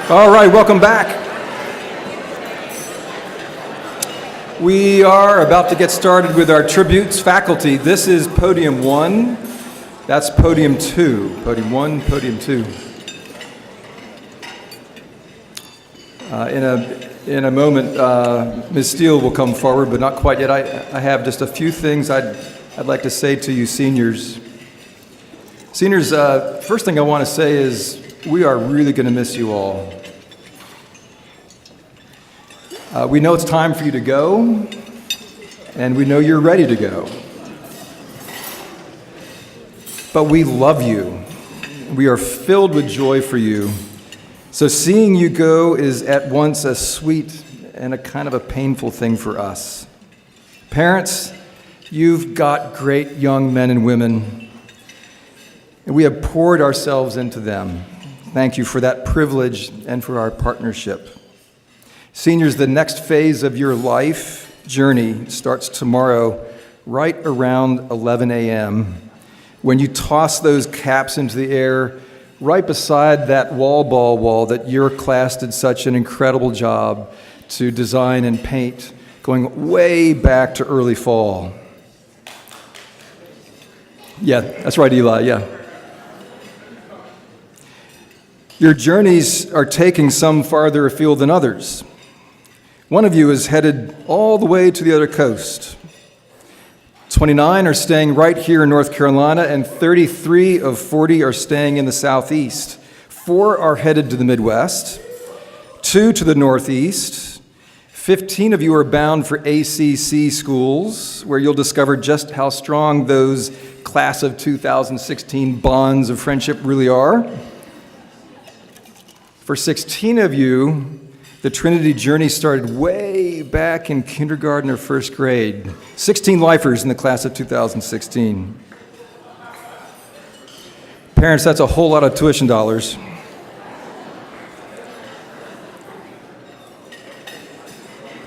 All right, welcome back. We are about to get started with our tributes. Faculty, this is podium 1. That's podium 2. Podium 1, podium 2. In a moment, Ms. Steele will come forward, but not quite yet. I have just a few things I'd like to say to you seniors. Seniors, first thing I want to say is we are really going to miss you all. We know it's time for you to go, and we know you're ready to go. But we love you. We are filled with joy for you. So seeing you go is at once a sweet and a kind of a painful thing for us. Parents, you've got great young men and women, and we have poured ourselves into them. Thank you for that privilege and for our partnership. Seniors, the next phase of your life journey starts tomorrow right around 11 a.m. when you toss those caps into the air right beside that wall that your class did such an incredible job to design and paint, going way back to early fall. Yeah, that's right, Eli, yeah. Your journeys are taking some farther afield than others. One of you is headed all the way to the other coast. 29 are staying right here in North Carolina, and 33 of 40 are staying in the Southeast. 4 are headed to the Midwest, 2 to the Northeast. 15 of you are bound for ACC schools, where you'll discover just how strong those class of 2016 bonds of friendship really are. For 16 of you, the Trinity journey started way back in kindergarten or first grade. 16 lifers in the class of 2016. Parents, that's a whole lot of tuition dollars.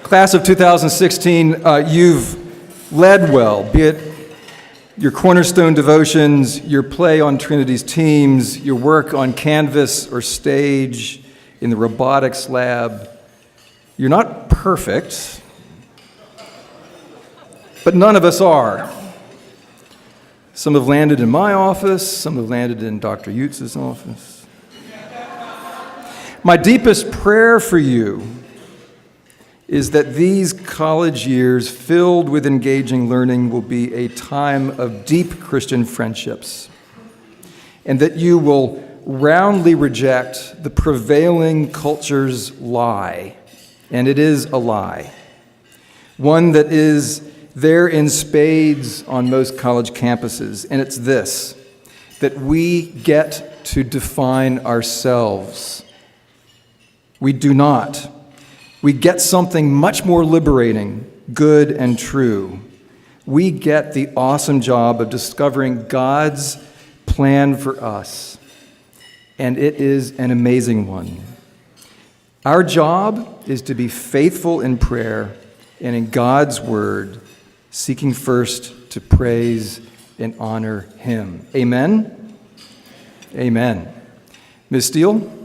Class of 2016, you've led well, be it your cornerstone devotions, your play on Trinity's teams, your work on canvas or stage, in the robotics lab. You're not perfect, but none of us are. Some have landed in my office, some have landed in Dr. Yutz's office. My deepest prayer for you is that these college years filled with engaging learning will be a time of deep Christian friendships, and that you will roundly reject the prevailing culture's lie, and it is a lie, one that is there in spades on most college campuses, and it's this, that we get to define ourselves. We do not. We get something much more liberating, good and true. We get the awesome job of discovering God's plan for us. And it is an amazing one. Our job is to be faithful in prayer and in God's word, seeking first to praise and honor him. Amen? Amen. Ms. Steele?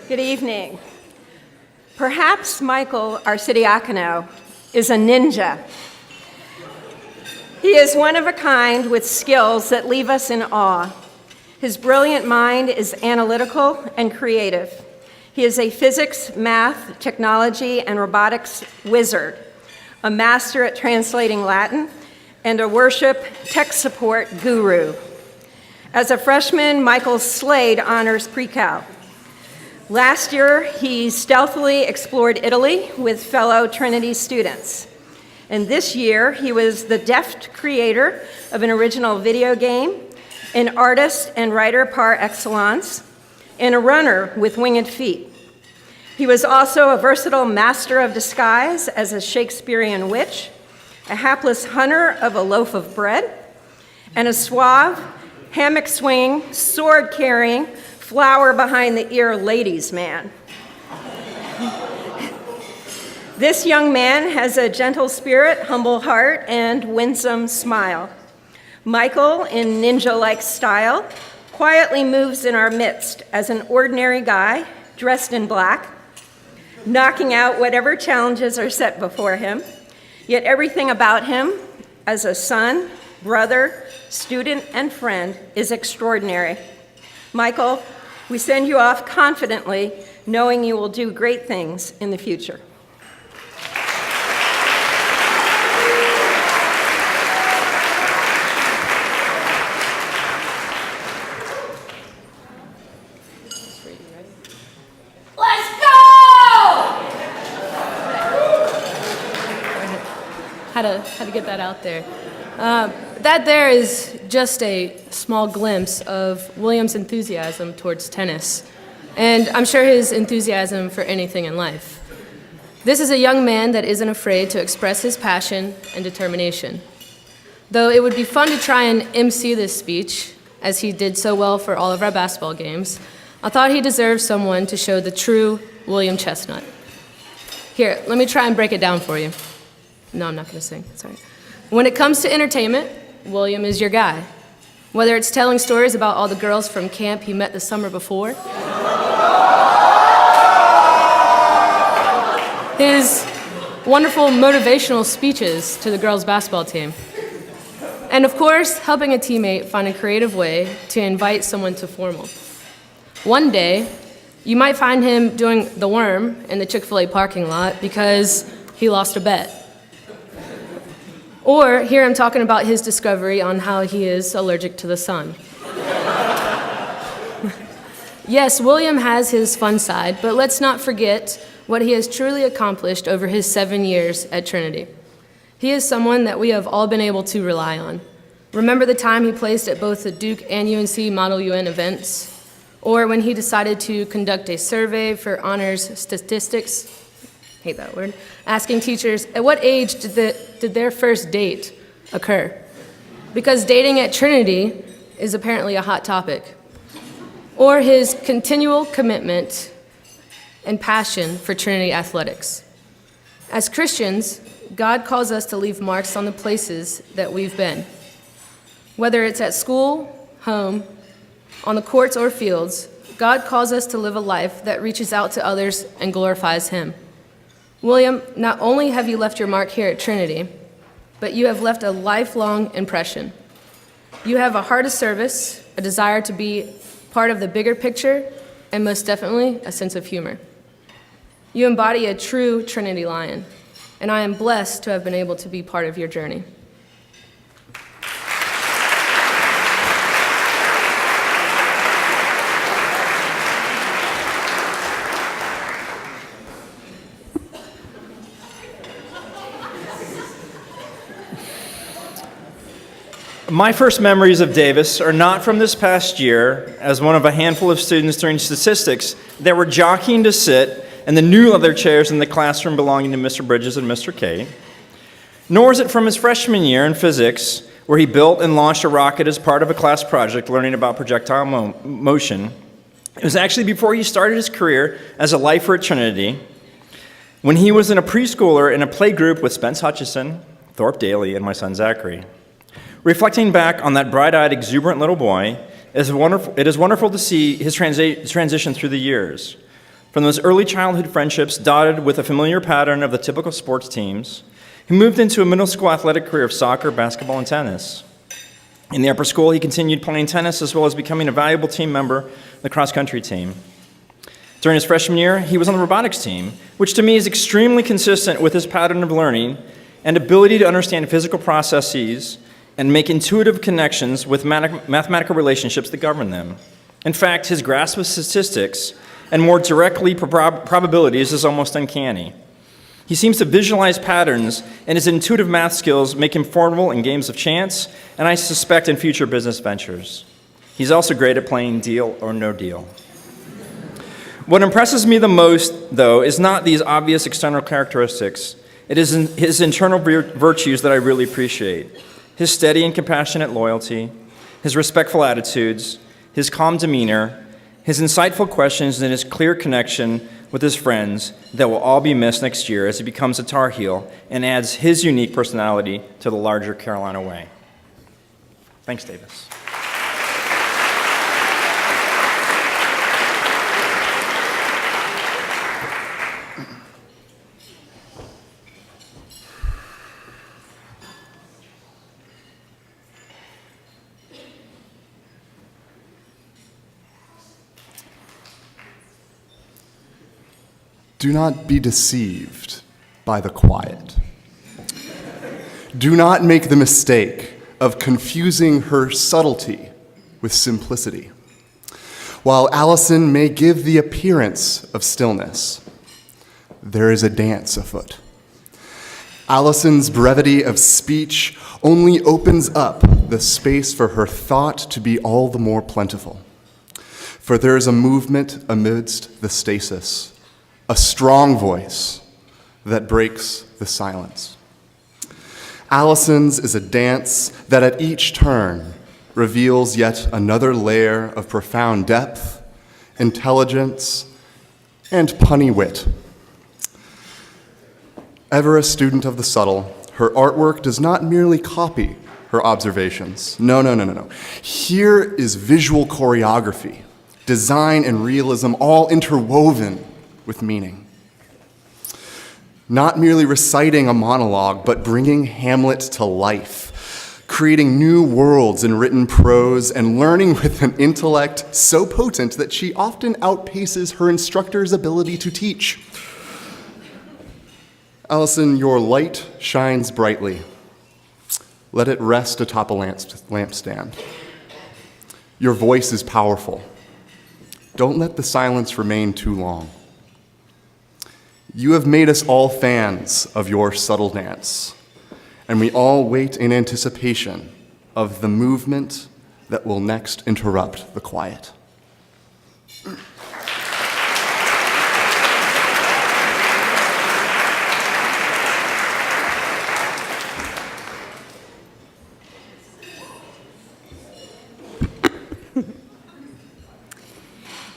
Good evening. Perhaps Michael Arcidiacono is a ninja. He is one of a kind with skills that leave us in awe. His brilliant mind is analytical and creative. He is a physics, math, technology, and robotics wizard, a master at translating Latin, and a worship tech support guru. As a freshman, Michael slayed honors pre-cal. Last year, he stealthily explored Italy with fellow Trinity students. And this year, he was the deft creator of an original video game, an artist and writer par excellence, and a runner with winged feet. He was also a versatile master of disguise as a Shakespearean witch, a hapless hunter of a loaf of bread, and a suave, hammock-swinging, sword-carrying, flower-behind-the-ear ladies' man. This young man has a gentle spirit, humble heart, and winsome smile. Michael, in ninja-like style, quietly moves in our midst as an ordinary guy dressed in black, knocking out whatever challenges are set before him, yet everything about him, as a son, brother, student, and friend, is extraordinary. Michael, we send you off confidently, knowing you will do great things in the future. How to get that out there. That there is just a small glimpse of William's enthusiasm towards tennis, and I'm sure his enthusiasm for anything in life. This is a young man that isn't afraid to express his passion and determination. Though it would be fun to try and MC this speech, as he did so well for all of our basketball games, I thought he deserved someone to show the true William Chestnut. Here, let me try and break it down for you. No, I'm not going to sing. Sorry. When it comes to entertainment, William is your guy. Whether it's telling stories about all the girls from camp he met the summer before, his wonderful motivational speeches to the girls' basketball team, and of course, helping a teammate find a creative way to invite someone to formal. One day, you might find him doing the worm in the Chick-fil-A parking lot because he lost a bet. Or hear him talking about his discovery on how he is allergic to the sun. Yes, William has his fun side, but let's not forget what he has truly accomplished over his 7 years at Trinity. He is someone that we have all been able to rely on. Remember the time he placed at both the Duke and UNC Model UN events? Or when he decided to conduct a survey for honors statistics, hate that word, asking teachers, at what age did their first date occur? Because dating at Trinity is apparently a hot topic. Or his continual commitment and passion for Trinity athletics. As Christians, God calls us to leave marks on the places that we've been. Whether it's at school, home, on the courts or fields, God calls us to live a life that reaches out to others and glorifies Him. William, not only have you left your mark here at Trinity, but you have left a lifelong impression. You have a heart of service, a desire to be part of the bigger picture, and most definitely, a sense of humor. You embody a true Trinity lion, and I am blessed to have been able to be part of your journey. My first memories of Davis are not from this past year as one of a handful of students during statistics that were jockeying to sit in the new leather chairs in the classroom belonging to Mr. Bridges and Mr. K. Nor is it from his freshman year in physics, where he built and launched a rocket as part of a class project learning about projectile motion. It was actually before he started his career as a lifer at Trinity, when he was in a preschooler in a play group with Spence Hutchison, Thorpe Daly, and my son Zachary. Reflecting back on that bright-eyed, exuberant little boy, it is wonderful to see his transition through the years. From those early childhood friendships dotted with a familiar pattern of the typical sports teams, he moved into a middle school athletic career of soccer, basketball, and tennis. In the upper school, he continued playing tennis as well as becoming a valuable team member of the cross-country team. During his freshman year, he was on the robotics team, which to me is extremely consistent with his pattern of learning and ability to understand physical processes and make intuitive connections with mathematical relationships that govern them. In fact, his grasp of statistics, and more directly probabilities, is almost uncanny. He seems to visualize patterns, and his intuitive math skills make him formidable in games of chance, and I suspect in future business ventures. He's also great at playing deal or no deal. What impresses me the most, though, is not these obvious external characteristics. It is his internal virtues that I really appreciate. his steady and compassionate loyalty, his respectful attitudes, his calm demeanor, his insightful questions, and his clear connection with his friends that will all be missed next year as he becomes a Tar Heel and adds his unique personality to the larger Carolina way. Thanks, Davis. Do not be deceived by the quiet. Do not make the mistake of confusing her subtlety with simplicity. While Allison may give the appearance of stillness, there is a dance afoot. Allison's brevity of speech only opens up the space for her thought to be all the more plentiful. For there is a movement amidst the stasis, a strong voice that breaks the silence. Allison's is a dance that at each turn reveals yet another layer of profound depth, intelligence, and punny wit. Ever a student of the subtle, her artwork does not merely copy her observations. No. Here is visual choreography, design and realism all interwoven with meaning. Not merely reciting a monologue, but bringing Hamlet to life, creating new worlds in written prose, and learning with an intellect so potent that she often outpaces her instructor's ability to teach. Allison, your light shines brightly. Let it rest atop a lampstand. Your voice is powerful. Don't let the silence remain too long. You have made us all fans of your subtle dance, and we all wait in anticipation of the movement that will next interrupt the quiet.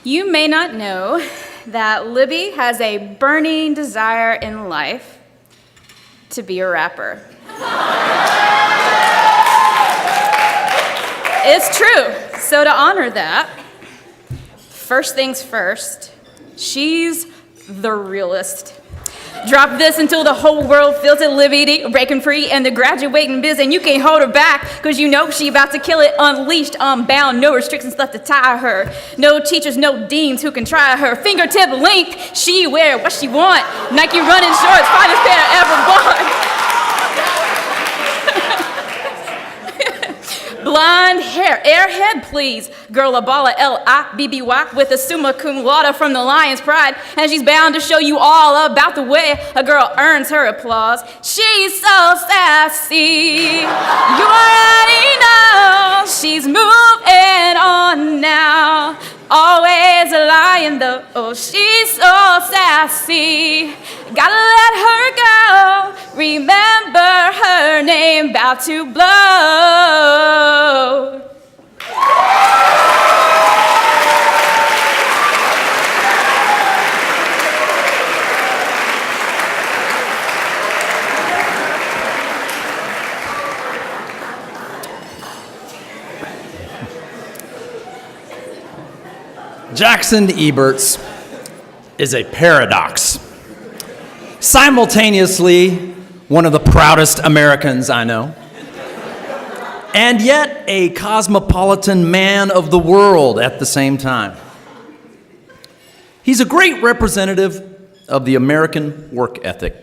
You may not know that Libby has a burning desire in life to be a rapper. It's true. So to honor that, first things first, she's the realest. Drop this until the whole world feels it, Libby, breaking free and the graduating biz, and you can't hold her back, because you know she about to kill it, unleashed, unbound, no restrictions left to tie her. No teachers, no deans who can try her. Fingertip link, she wear what she want. Nike running shorts, finest pair ever bought. Blonde hair, airhead, please. Girl, a ball of L-I-B-B-Y with a summa cum laude from the Lion's Pride, and she's bound to show you all about the way a girl earns her applause. She's so sassy, you already know. She's moving on now, always a lion though. Oh, she's so sassy, gotta let her go. Remember her name, about to blow. Jackson Eberts is a paradox. Simultaneously, one of the proudest Americans I know, and yet a cosmopolitan man of the world at the same time. He's a great representative of the American work ethic.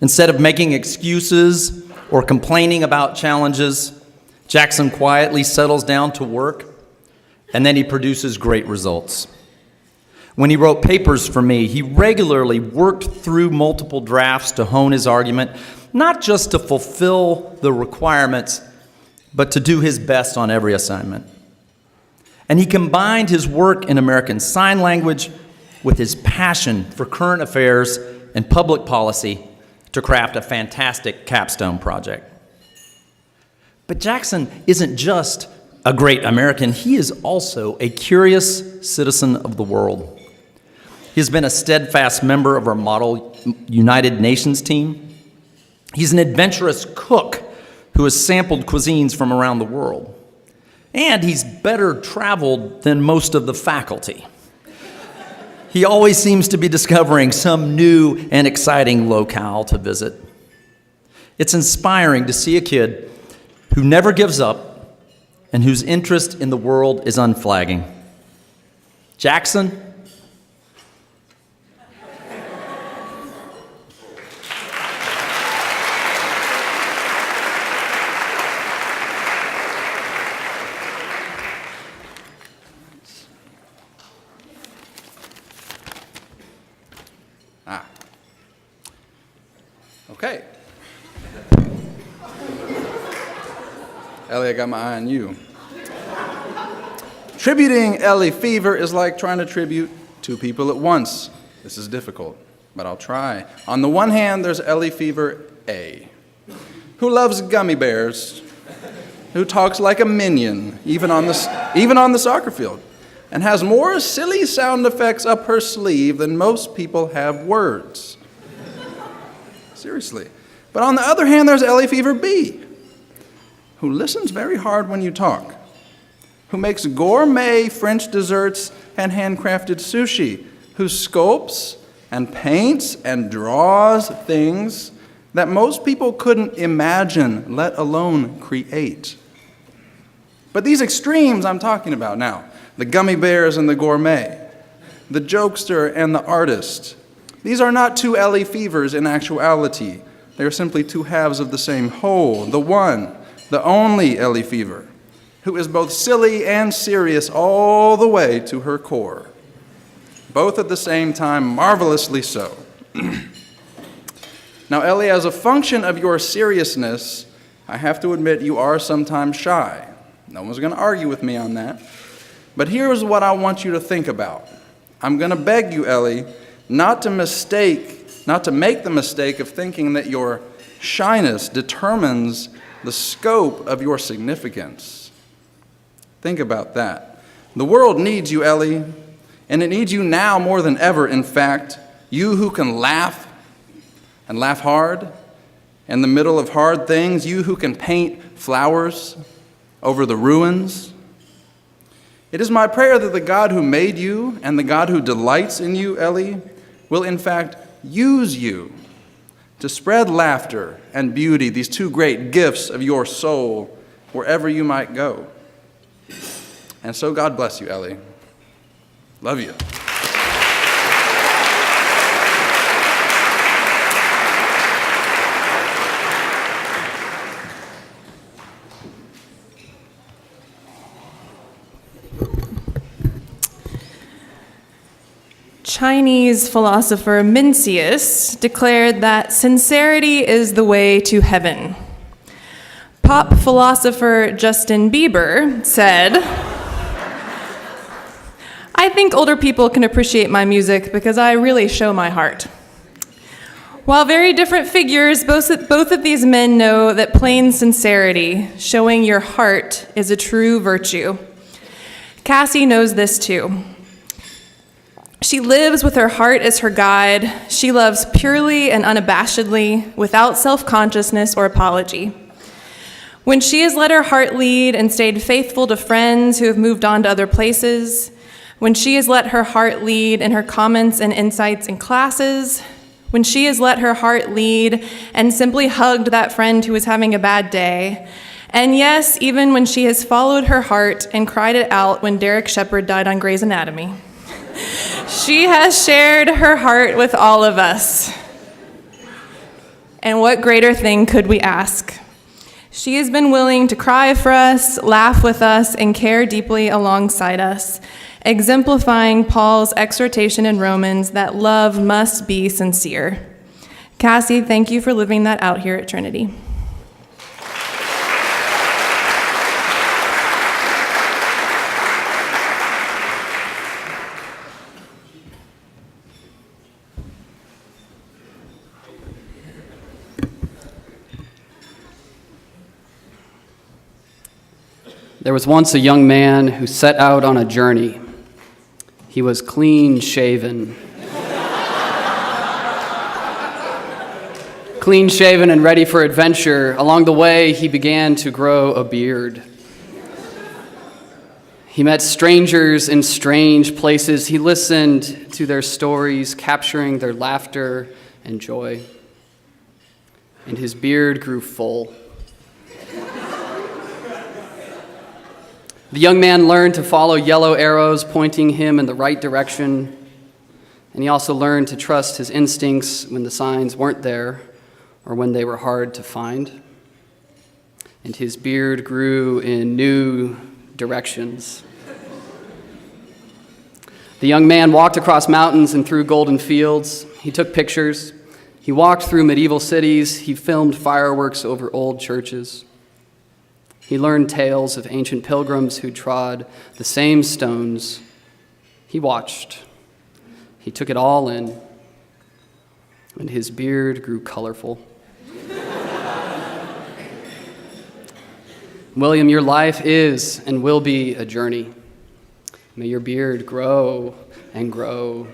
Instead of making excuses or complaining about challenges, Jackson quietly settles down to work, and then he produces great results. When he wrote papers for me, he regularly worked through multiple drafts to hone his argument, not just to fulfill the requirements, but to do his best on every assignment. And he combined his work in American Sign Language with his passion for current affairs and public policy to craft a fantastic capstone project. But Jackson isn't just a great American, he is also a curious citizen of the world. He has been a steadfast member of our model United Nations team. He's an adventurous cook who has sampled cuisines from around the world. And he's better traveled than most of the faculty. He always seems to be discovering some new and exciting locale to visit. It's inspiring to see a kid who never gives up and whose interest in the world is unflagging. Jackson, Okay. Ellie, I got my eye on you. Tributing Ellie Fever is like trying to tribute two people at once. This is difficult, but I'll try. On the one hand, there's Ellie Fever A, who loves gummy bears, who talks like a minion, even on the soccer field, and has more silly sound effects up her sleeve than most people have words. Seriously. But on the other hand, there's Ellie Fever B, who listens very hard when you talk, who makes gourmet French desserts and handcrafted sushi, who sculpts and paints and draws things that most people couldn't imagine, let alone create. But these extremes I'm talking about now, the gummy bears and the gourmet, the jokester and the artist, these are not two Ellie Fevers in actuality. They are simply two halves of the same whole, the one, the only Ellie Fever, who is both silly and serious all the way to her core. Both at the same time, marvelously so. Now, Ellie, as a function of your seriousness, I have to admit you are sometimes shy. No one's going to argue with me on that. But here's what I want you to think about. I'm going to beg you, Ellie, not to make the mistake of thinking that your shyness determines the scope of your significance. Think about that. The world needs you, Ellie, and it needs you now more than ever, in fact. You who can laugh, and laugh hard, in the middle of hard things. You who can paint flowers over the ruins. It is my prayer that the God who made you and the God who delights in you, Ellie, will in fact use you to spread laughter and beauty, these two great gifts of your soul, wherever you might go. And so God bless you, Ellie. Love you. Chinese philosopher Mencius declared that sincerity is the way to heaven. Pop philosopher Justin Bieber said, I think older people can appreciate my music because I really show my heart. While very different figures, both of these men know that plain sincerity, showing your heart, is a true virtue. Cassie knows this too. She lives with her heart as her guide. She loves purely and unabashedly, without self-consciousness or apology. When she has let her heart lead and stayed faithful to friends who have moved on to other places, when she has let her heart lead in her comments and insights in classes, when she has let her heart lead and simply hugged that friend who was having a bad day, and yes, even when she has followed her heart and cried it out when Derek Shepherd died on Grey's Anatomy, she has shared her heart with all of us. And what greater thing could we ask? She has been willing to cry for us, laugh with us, and care deeply alongside us, exemplifying Paul's exhortation in Romans that love must be sincere. Cassie, thank you for living that out here at Trinity. There was once a young man who set out on a journey. He was clean shaven. Clean shaven and ready for adventure. Along the way, he began to grow a beard. He met strangers in strange places. He listened to their stories, capturing their laughter and joy. And his beard grew full. The young man learned to follow yellow arrows pointing him in the right direction, and he also learned to trust his instincts when the signs weren't there or when they were hard to find. And his beard grew in new directions. The young man walked across mountains and through golden fields. He took pictures. He walked through medieval cities. He filmed fireworks over old churches. He learned tales of ancient pilgrims who trod the same stones. He watched. He took it all in. And his beard grew colorful. William, your life is and will be a journey. May your beard grow and grow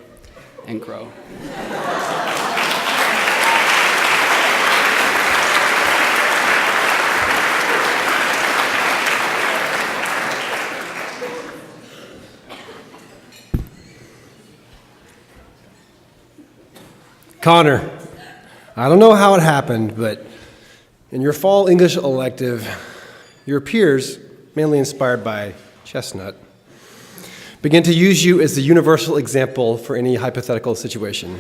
and grow. Connor, I don't know how it happened, but in your fall English elective, your peers, mainly inspired by Chestnut, begin to use you as the universal example for any hypothetical situation.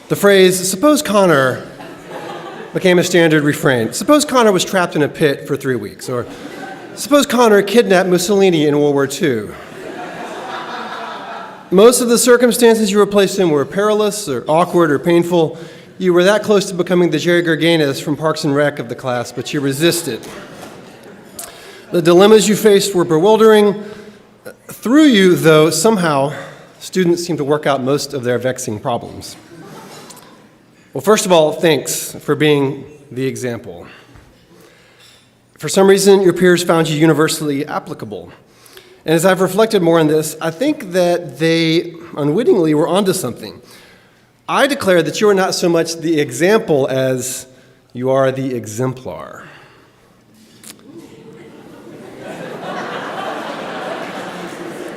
The phrase, "suppose Connor," became a standard refrain. Suppose Connor was trapped in a pit for 3 weeks, or suppose Connor kidnapped Mussolini in World War II. Most of the circumstances you were placed in were perilous or awkward or painful. You were that close to becoming the Jerry Gerganis from Parks and Rec of the class, but you resisted. The dilemmas you faced were bewildering. Through you, though, somehow, students seem to work out most of their vexing problems. Well, first of all, thanks for being the example. For some reason, your peers found you universally applicable. And as I've reflected more on this, I think that they unwittingly were onto something. I declare that you are not so much the example as you are the exemplar.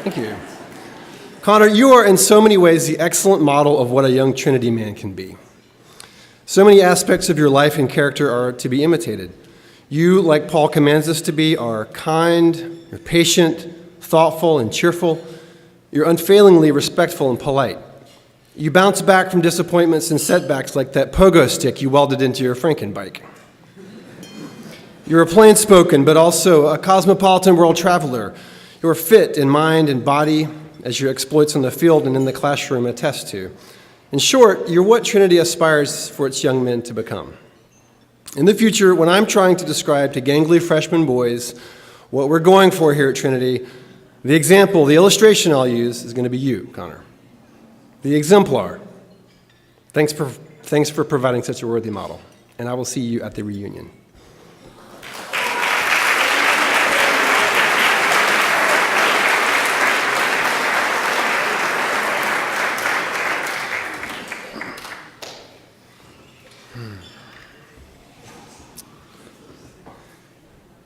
Thank you. Connor, you are in so many ways the excellent model of what a young Trinity man can be. So many aspects of your life and character are to be imitated. You, like Paul commands us to be, are kind, you're patient, thoughtful, and cheerful. You're unfailingly respectful and polite. You bounce back from disappointments and setbacks like that pogo stick you welded into your Frankenbike. You're a plain-spoken, but also a cosmopolitan world traveler. You're fit in mind and body, as your exploits on the field and in the classroom attest to. In short, you're what Trinity aspires for its young men to become. In the future, when I'm trying to describe to gangly freshman boys what we're going for here at Trinity, the example, the illustration I'll use is going to be you, Connor. The exemplar. Thanks for providing such a worthy model, and I will see you at the reunion.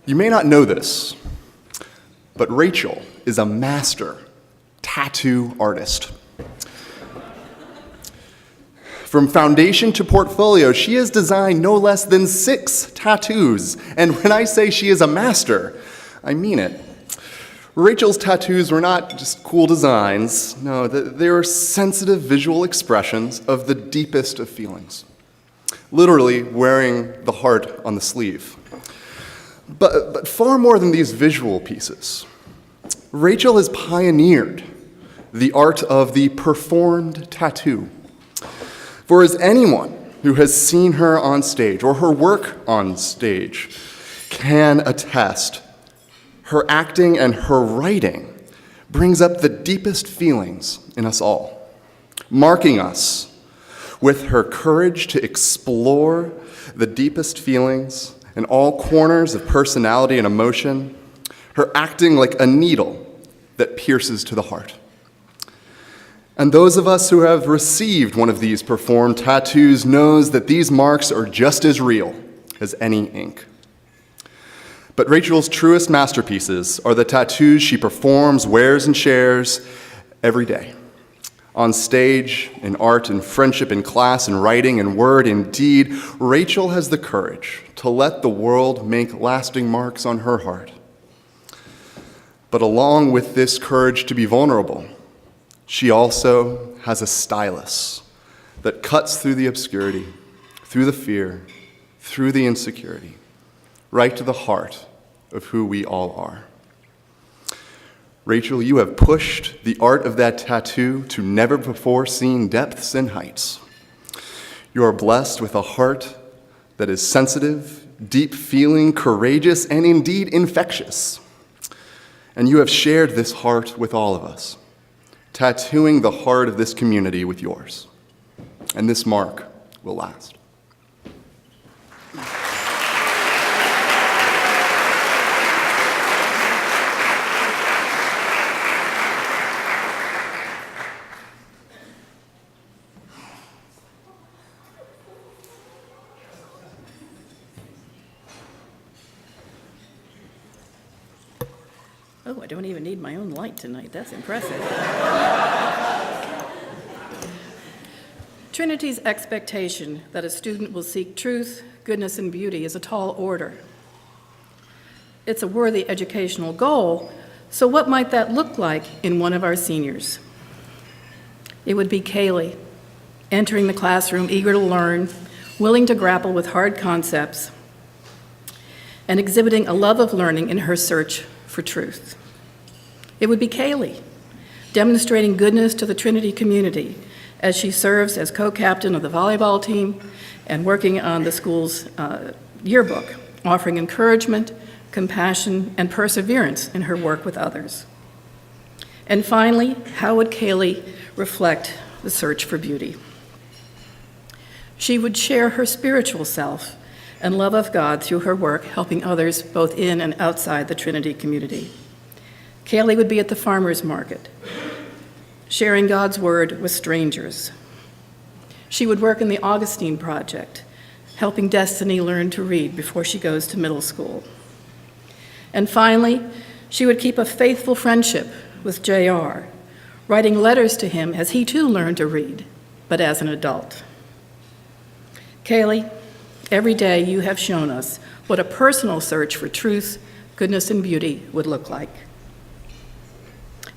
You may not know this, but Rachel is a master tattoo artist. From foundation to portfolio, she has designed no less than 6 tattoos. And when I say she is a master, I mean it. Rachel's tattoos were not just cool designs. No, they were sensitive visual expressions of the deepest of feelings. Literally wearing the heart on the sleeve. But far more than these visual pieces, Rachel has pioneered the art of the performed tattoo. For as anyone who has seen her on stage or her work on stage can attest, her acting and her writing brings up the deepest feelings in us all, marking us with her courage to explore the deepest feelings in all corners of personality and emotion, her acting like a needle that pierces to the heart. And those of us who have received one of these performed tattoos knows that these marks are just as real as any ink. But Rachel's truest masterpieces are the tattoos she performs, wears, and shares every day. On stage, in art and friendship, in class, in writing, in word, in deed, Rachel has the courage to let the world make lasting marks on her heart. But along with this courage to be vulnerable, she also has a stylus that cuts through the obscurity, through the fear, through the insecurity, right to the heart of who we all are. Rachel, you have pushed the art of that tattoo to never before seen depths and heights. You are blessed with a heart that is sensitive, deep-feeling, courageous, and indeed infectious. And you have shared this heart with all of us, tattooing the heart of this community with yours. And this mark will last. Oh, I don't even need my own light tonight. That's impressive. Trinity's expectation that a student will seek truth, goodness, and beauty is a tall order. It's a worthy educational goal, so what might that look like in one of our seniors? It would be Kaylee, entering the classroom eager to learn, willing to grapple with hard concepts, and exhibiting a love of learning in her search for truth. It would be Kaylee, demonstrating goodness to the Trinity community as she serves as co-captain of the volleyball team and working on the school's yearbook, offering encouragement, compassion, and perseverance in her work with others. And finally, how would Kaylee reflect the search for beauty? She would share her spiritual self and love of God through her work, helping others both in and outside the Trinity community. Kaylee would be at the farmer's market, sharing God's word with strangers. She would work in the Augustine Project, helping Destiny learn to read before she goes to middle school. And finally, she would keep a faithful friendship with JR, writing letters to him as he too learned to read, but as an adult. Kaylee, every day you have shown us what a personal search for truth, goodness, and beauty would look like.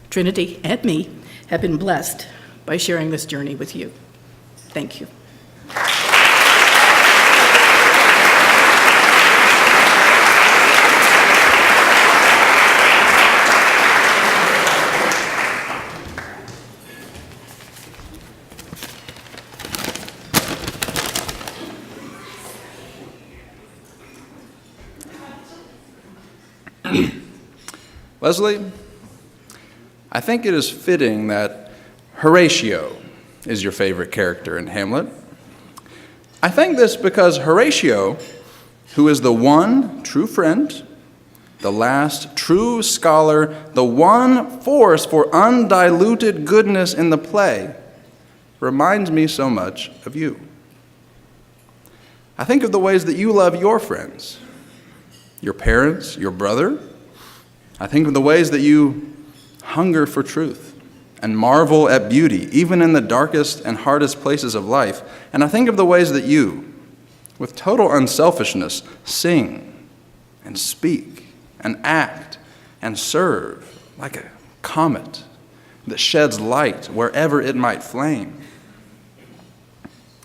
Trinity and me have been blessed by sharing this journey with you. Thank you. Leslie, I think it is fitting that Horatio is your favorite character in Hamlet. I think this because Horatio, who is the one true friend, the last true scholar, the one force for undiluted goodness in the play, reminds me so much of you. I think of the ways that you love your friends, your parents, your brother. I think of the ways that you hunger for truth and marvel at beauty, even in the darkest and hardest places of life. And I think of the ways that you, with total unselfishness, sing and speak and act and serve like a comet that sheds light wherever it might flame.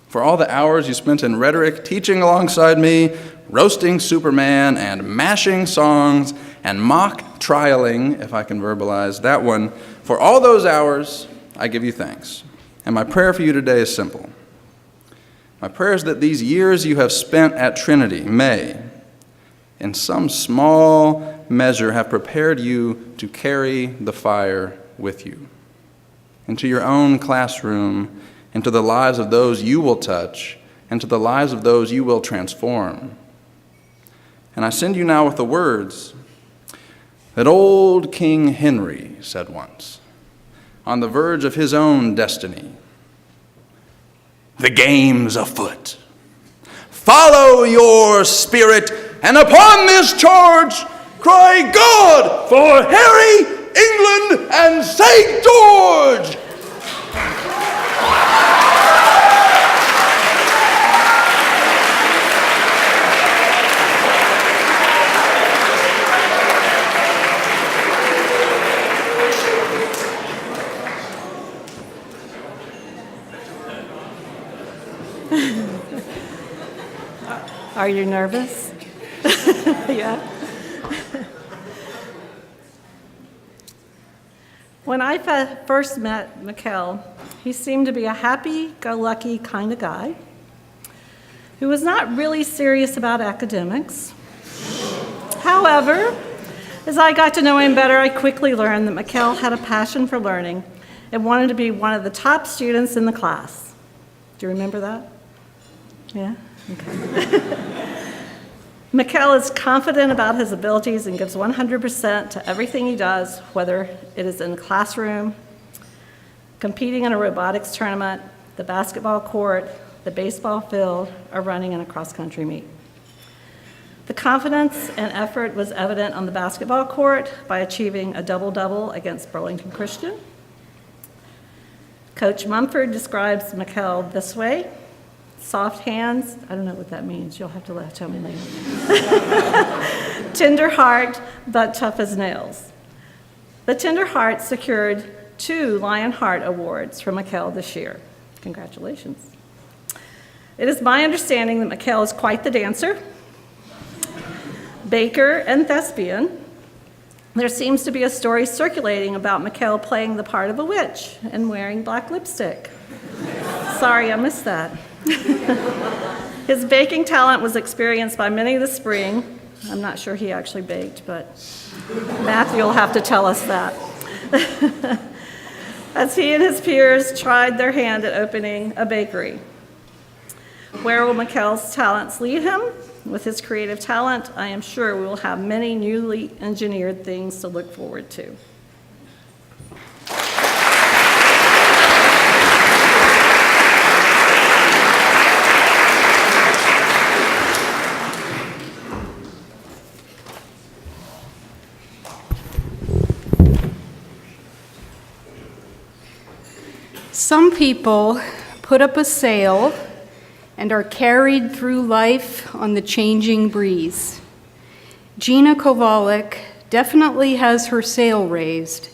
For all the hours you spent in rhetoric, teaching alongside me, roasting Superman and mashing songs and mock trialing, if I can verbalize that one, for all those hours, I give you thanks. And my prayer for you today is simple. My prayer is that these years you have spent at Trinity may, in some small measure, have prepared you to carry the fire with you into your own classroom, into the lives of those you will touch, and to the lives of those you will transform. And I send you now with the words that old King Henry said once, on the verge of his own destiny. The game's afoot. Follow your spirit, and upon this charge, cry God for Harry, England, and St. George! Are you nervous? Yeah. When I first met Mikkel, he seemed to be a happy-go-lucky kind of guy who was not really serious about academics. However, as I got to know him better, I quickly learned that Mikkel had a passion for learning and wanted to be one of the top students in the class. Do you remember that? Yeah? Okay. Mikkel is confident about his abilities and gives 100% to everything he does, whether it is in the classroom, competing in a robotics tournament, the basketball court, the baseball field, or running in a cross-country meet. The confidence and effort was evident on the basketball court by achieving a double-double against Burlington Christian. Coach Mumford describes Mikkel this way: soft hands, I don't know what that means, you'll have to tell me later. Tender heart, but tough as nails. The Tender Heart secured 2 Lionheart Awards from Mikkel this year. Congratulations. It is my understanding that Mikkel is quite the dancer, baker, and thespian. There seems to be a story circulating about Mikkel playing the part of a witch and wearing black lipstick. Sorry, I missed that. His baking talent was experienced by many this spring. I'm not sure he actually baked, but Matthew will have to tell us that. As he and his peers tried their hand at opening a bakery. Where will Mikkel's talents lead him? With his creative talent, I am sure we will have many newly engineered things to look forward to. Some people put up a sail and are carried through life on the changing breeze. Gina Kovalik definitely has her sail raised,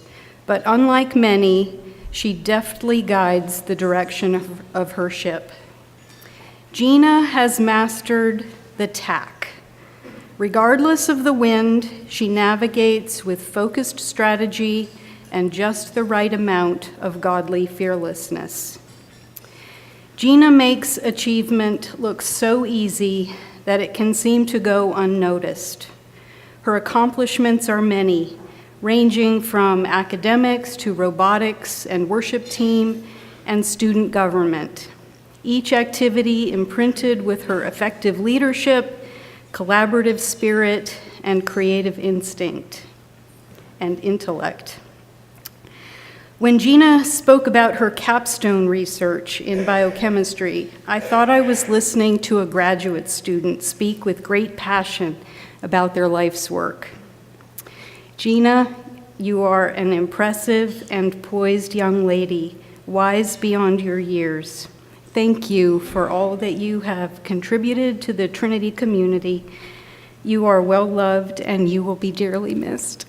but unlike many, she deftly guides the direction of her ship. Gina has mastered the tack. Regardless of the wind, she navigates with focused strategy and just the right amount of godly fearlessness. Gina makes achievement look so easy that it can seem to go unnoticed. Her accomplishments are many, ranging from academics to robotics and worship team and student government. Each activity imprinted with her effective leadership, collaborative spirit, and creative instinct and intellect. When Gina spoke about her capstone research in biochemistry, I thought I was listening to a graduate student speak with great passion about their life's work. Gina, you are an impressive and poised young lady, wise beyond your years. Thank you for all that you have contributed to the Trinity community. You are well loved and you will be dearly missed.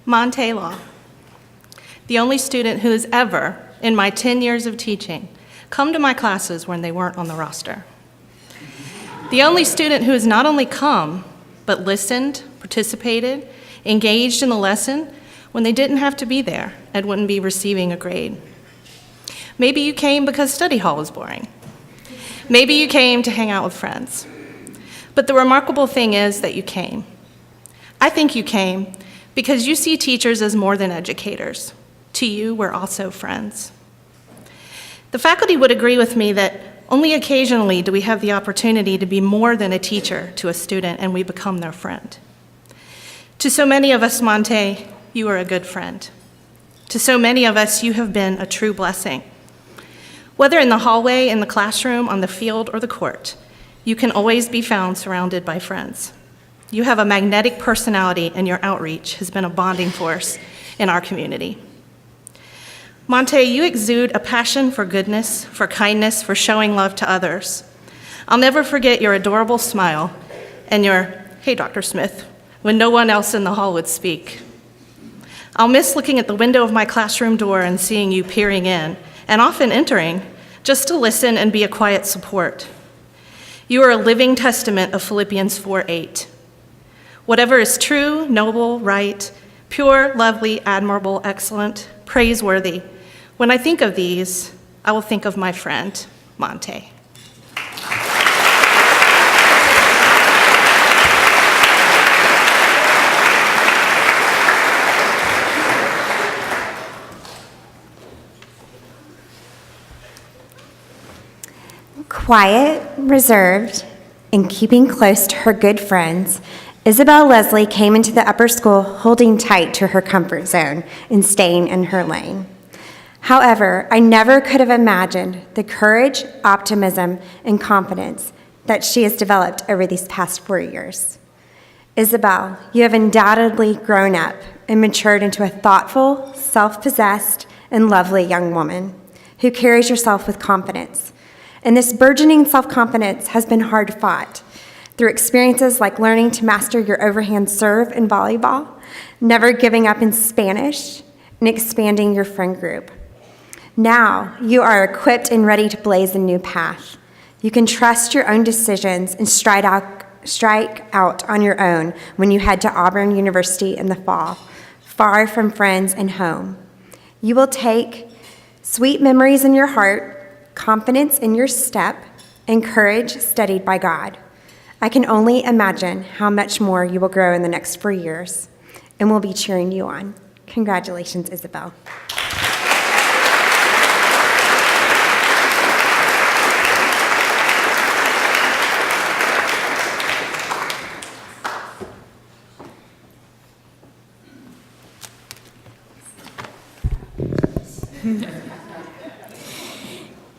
Monte Law, the only student who has ever, in my 10 years of teaching, come to my classes when they weren't on the roster. The only student who has not only come, but listened, participated, engaged in the lesson when they didn't have to be there and wouldn't be receiving a grade. Maybe you came because study hall was boring. Maybe you came to hang out with friends. But the remarkable thing is that you came. I think you came because you see teachers as more than educators. To you, we're also friends. The faculty would agree with me that only occasionally do we have the opportunity to be more than a teacher to a student and we become their friend. To so many of us, Monte, you are a good friend. To so many of us, you have been a true blessing. Whether in the hallway, in the classroom, on the field, or the court, you can always be found surrounded by friends. You have a magnetic personality, and your outreach has been a bonding force in our community. Monte, you exude a passion for goodness, for kindness, for showing love to others. I'll never forget your adorable smile and your, "Hey, Dr. Smith," when no one else in the hall would speak. I'll miss looking at the window of my classroom door and seeing you peering in, and often entering, just to listen and be a quiet support. You are a living testament of Philippians 4:8. Whatever is true, noble, right, pure, lovely, admirable, excellent, praiseworthy, when I think of these, I will think of my friend, Monte. Quiet, reserved, and keeping close to her good friends, Isabel Leslie came into the upper school holding tight to her comfort zone and staying in her lane. However, I never could have imagined the courage, optimism, and confidence that she has developed over these past 4 years. Isabel, you have undoubtedly grown up and matured into a thoughtful, self-possessed, and lovely young woman who carries herself with confidence. And this burgeoning self-confidence has been hard fought through experiences like learning to master your overhand serve in volleyball, never giving up in Spanish, and expanding your friend group. Now, you are equipped and ready to blaze a new path. You can trust your own decisions and strike out on your own when you head to Auburn University in the fall, far from friends and home. You will take sweet memories in your heart, confidence in your step, and courage studied by God. I can only imagine how much more you will grow in the next 4 years, and we'll be cheering you on. Congratulations, Isabel.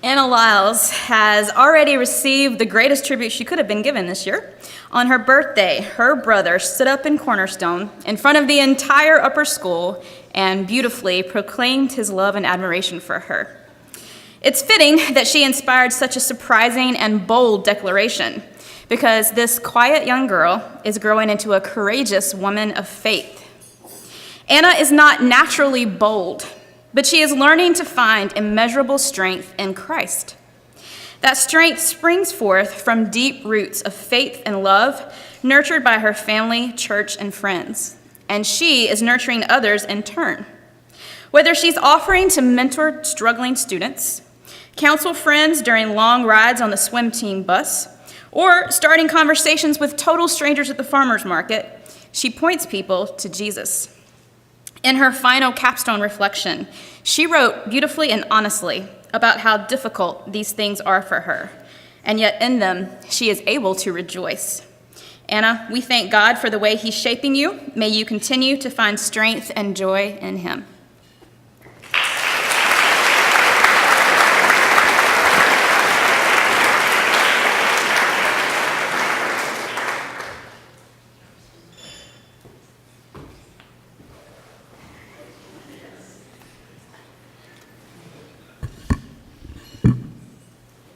Anna Lyles has already received the greatest tribute she could have been given this year. On her birthday, her brother stood up in Cornerstone in front of the entire upper school and beautifully proclaimed his love and admiration for her. It's fitting that she inspired such a surprising and bold declaration, because this quiet young girl is growing into a courageous woman of faith. Anna is not naturally bold, but she is learning to find immeasurable strength in Christ. That strength springs forth from deep roots of faith and love, nurtured by her family, church, and friends. And she is nurturing others in turn. Whether she's offering to mentor struggling students, counsel friends during long rides on the swim team bus, or starting conversations with total strangers at the farmer's market, she points people to Jesus. In her final capstone reflection, she wrote beautifully and honestly about how difficult these things are for her, and yet in them, she is able to rejoice. Anna, we thank God for the way he's shaping you. May you continue to find strength and joy in him.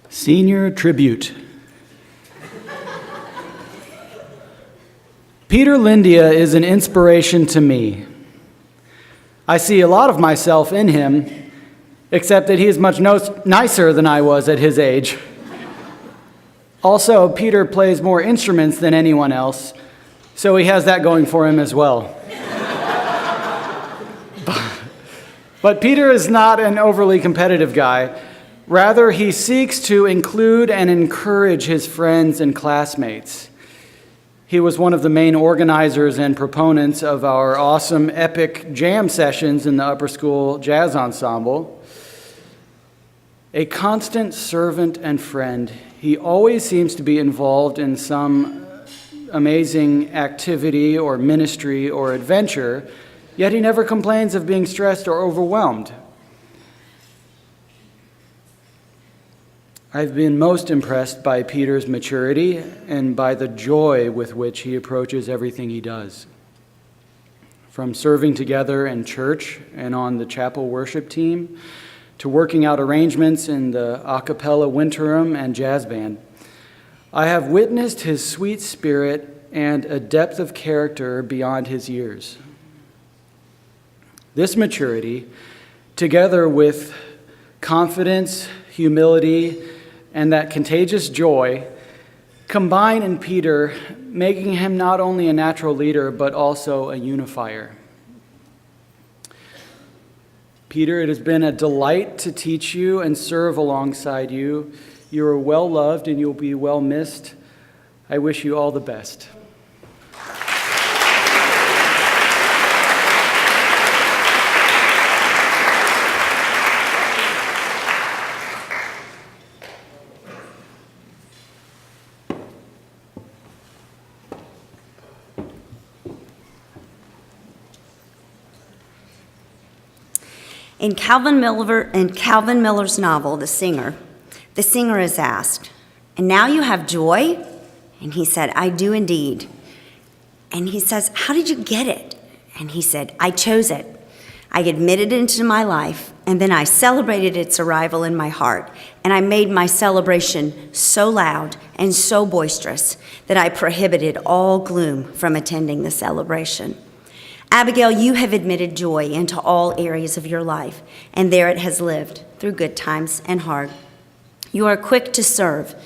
Senior Tribute. Peter Lindia is an inspiration to me. I see a lot of myself in him, except that he is much nicer than I was at his age. Also, Peter plays more instruments than anyone else, so he has that going for him as well. But Peter is not an overly competitive guy. Rather, he seeks to include and encourage his friends and classmates. He was one of the main organizers and proponents of our awesome epic jam sessions in the upper school jazz ensemble. A constant servant and friend, he always seems to be involved in some amazing activity or ministry or adventure, yet he never complains of being stressed or overwhelmed. I've been most impressed by Peter's maturity and by the joy with which he approaches everything he does. From serving together in church and on the chapel worship team, to working out arrangements in the a cappella winter room and jazz band, I have witnessed his sweet spirit and a depth of character beyond his years. This maturity, together with confidence, humility, and that contagious joy, combine in Peter, making him not only a natural leader, but also a unifier. Peter, it has been a delight to teach you and serve alongside you. You are well loved and you'll be well missed. I wish you all the best. In Calvin Miller's novel, The Singer is asked, "And now you have joy?" And he said, "I do indeed." And he says, "How did you get it?" And he said, "I chose it. I admitted it into my life, and then I celebrated its arrival in my heart. And I made my celebration so loud and so boisterous that I prohibited all gloom from attending the celebration." Abigail, you have admitted joy into all areas of your life, and there it has lived through good times and hard. You are quick to serve.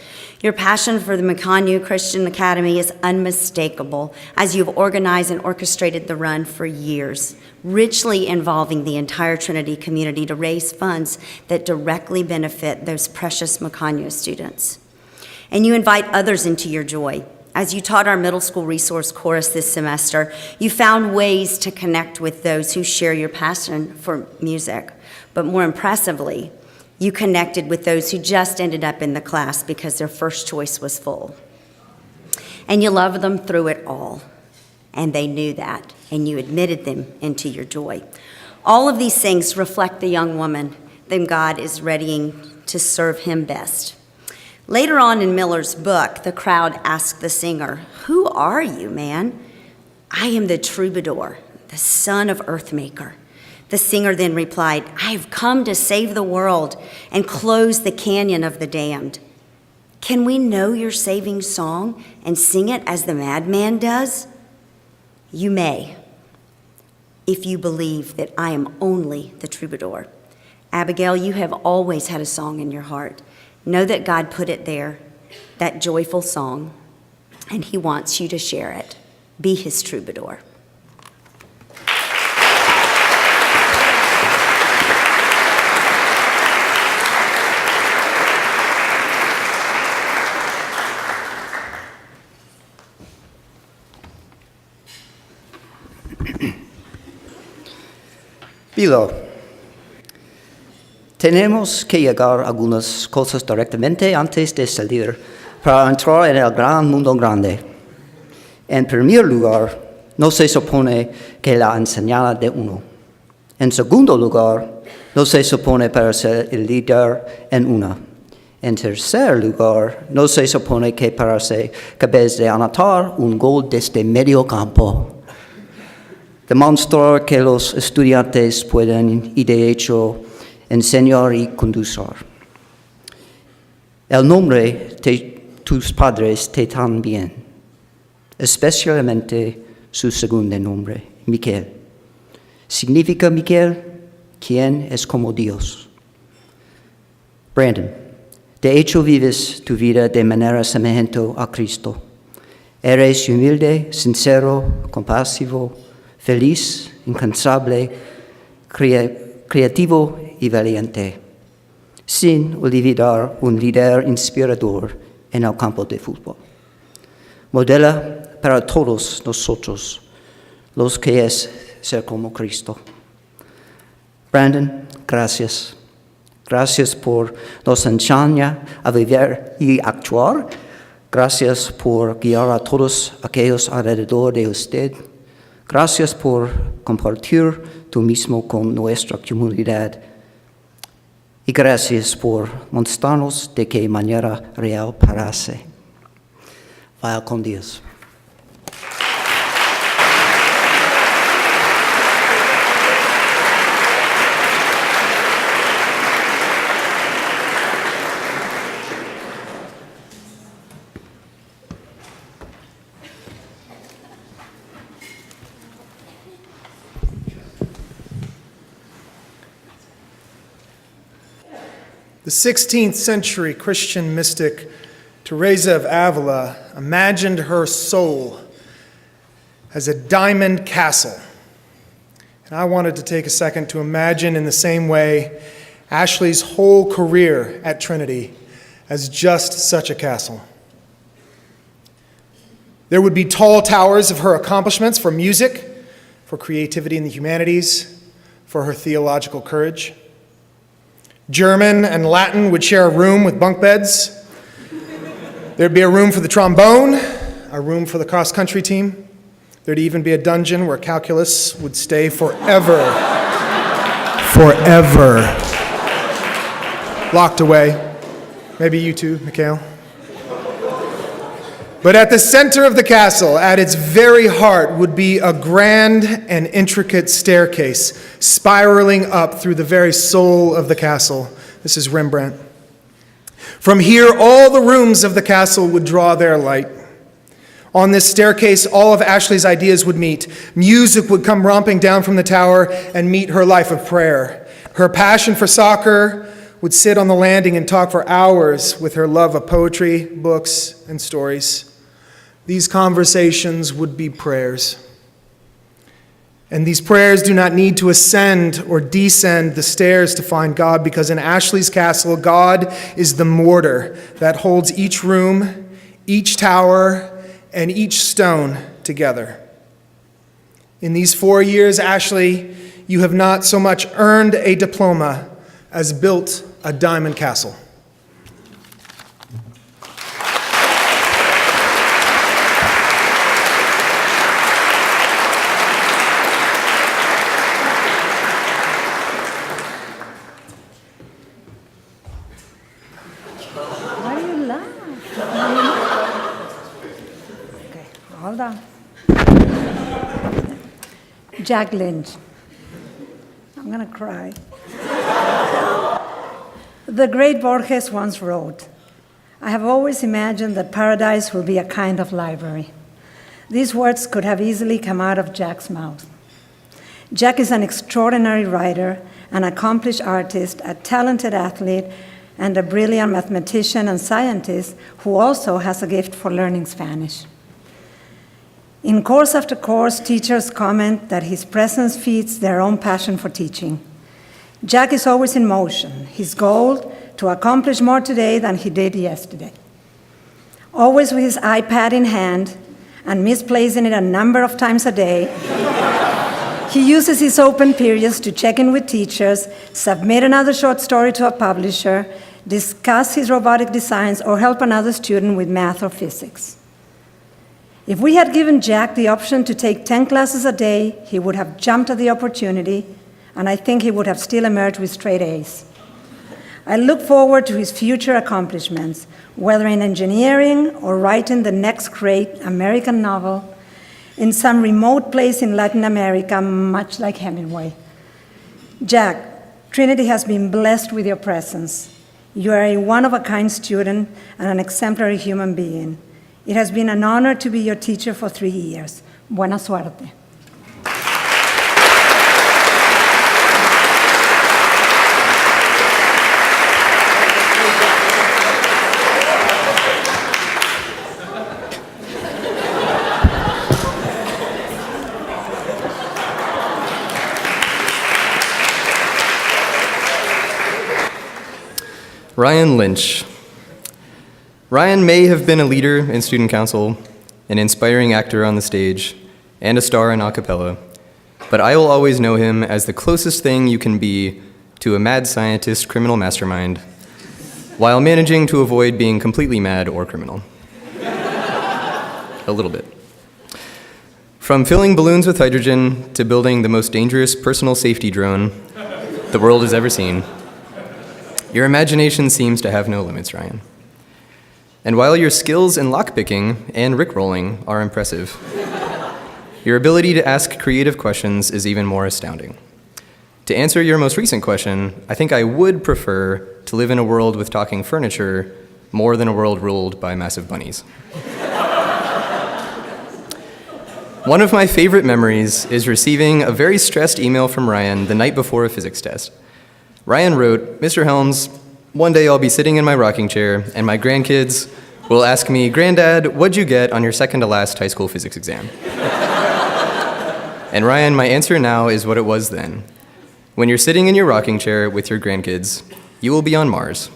Your passion for the McConaughey Christian Academy is unmistakable, as you have organized and orchestrated the run for years, richly involving the entire Trinity community to raise funds that directly benefit those precious McConaughey students. And you invite others into your joy. As you taught our middle school resource chorus this semester, you found ways to connect with those who share your passion for music. But more impressively, you connected with those who just ended up in the class because their first choice was full. And you loved them through it all. And they knew that, and you admitted them into your joy. All of these things reflect the young woman that God is readying to serve him best. Later on in Miller's book, the crowd asked the singer, "Who are you, man?" "I am the troubadour, the son of Earthmaker." The singer then replied, "I have come to save the world and close the canyon of the damned." "Can we know your saving song and sing it as the madman does?" "You may, if you believe that I am only the troubadour." Abigail, you have always had a song in your heart. Know that God put it there, that joyful song, and he wants you to share it. Be his troubadour. Bilo. Tenemos que llegar a algunas cosas directamente antes de salir para entrar en el gran mundo grande. En primer lugar, no se supone que la enseñanza de uno. En segundo lugar, no se supone para ser el líder en una. En tercer lugar, no se supone que para ser capaz de anotar un gol desde medio campo. Demostrar que los estudiantes pueden y de hecho enseñar y conducir. El nombre de tus padres te tan bien, especialmente su segundo nombre, Miquel. Significa Miquel, quien es como Dios. Brandon, de hecho vives tu vida de manera semejante a Cristo. Eres humilde, sincero, compasivo, feliz, incansable, creativo y valiente. sin olvidar un líder inspirador en el campo de fútbol. Modela para todos nosotros los que es ser como Cristo. Brandon, gracias. Gracias por nos enseñar a vivir y actuar. Gracias por guiar a todos aquellos alrededor de usted. Gracias por compartir tú mismo con nuestra comunidad. Y gracias por mostrarnos de qué manera real parece. Vaya con Dios. The 16th century Christian mystic Teresa of Avila imagined her soul as a diamond castle. And I wanted to take a second to imagine in the same way Ashley's whole career at Trinity as just such a castle. There would be tall towers of her accomplishments for music, for creativity in the humanities, for her theological courage. German and Latin would share a room with bunk beds. There'd be a room for the trombone, a room for the cross-country team. There'd even be a dungeon where calculus would stay forever. Forever. Locked away. Maybe you too, Mikhail. But at the center of the castle, at its very heart, would be a grand and intricate staircase spiraling up through the very soul of the castle. This is Rembrandt. From here, all the rooms of the castle would draw their light. On this staircase, all of Ashley's ideas would meet. Music would come romping down from the tower and meet her life of prayer. Her passion for soccer would sit on the landing and talk for hours with her love of poetry, books, and stories. These conversations would be prayers. And these prayers do not need to ascend or descend the stairs to find God, because in Ashley's castle, God is the mortar that holds each room, each tower, and each stone together. In these 4 years, Ashley, you have not so much earned a diploma as built a diamond castle. Why do you laugh? Okay, hold on. Jack Lynch. I'm going to cry. The great Borges once wrote, "I have always imagined that paradise will be a kind of library." These words could have easily come out of Jack's mouth. Jack is an extraordinary writer, an accomplished artist, a talented athlete, and a brilliant mathematician and scientist who also has a gift for learning Spanish. In course after course, teachers comment that his presence feeds their own passion for teaching. Jack is always in motion, his goal to accomplish more today than he did yesterday. Always with his iPad in hand and misplacing it a number of times a day, he uses his open periods to check in with teachers, submit another short story to a publisher, discuss his robotic designs, or help another student with math or physics. If we had given Jack the option to take 10 classes a day, he would have jumped at the opportunity, and I think he would have still emerged with straight A's. I look forward to his future accomplishments, whether in engineering or writing the next great American novel in some remote place in Latin America, much like Hemingway. Jack, Trinity has been blessed with your presence. You are a one-of-a-kind student and an exemplary human being. It has been an honor to be your teacher for 3 years. Buena suerte. Ryan Lynch. Ryan may have been a leader in student council, an inspiring actor on the stage, and a star in a cappella, but I will always know him as the closest thing you can be to a mad scientist criminal mastermind, while managing to avoid being completely mad or criminal. A little bit. From filling balloons with hydrogen to building the most dangerous personal safety drone the world has ever seen, your imagination seems to have no limits, Ryan. And while your skills in lockpicking and rickrolling are impressive, your ability to ask creative questions is even more astounding. To answer your most recent question, I think I would prefer to live in a world with talking furniture more than a world ruled by massive bunnies. One of my favorite memories is receiving a very stressed email from Ryan the night before a physics test. Ryan wrote, "Mr. Helms, one day I'll be sitting in my rocking chair and my grandkids will ask me, 'Granddad, what'd you get on your second to last high school physics exam?'" And Ryan, my answer now is what it was then. When you're sitting in your rocking chair with your grandkids, you will be on Mars.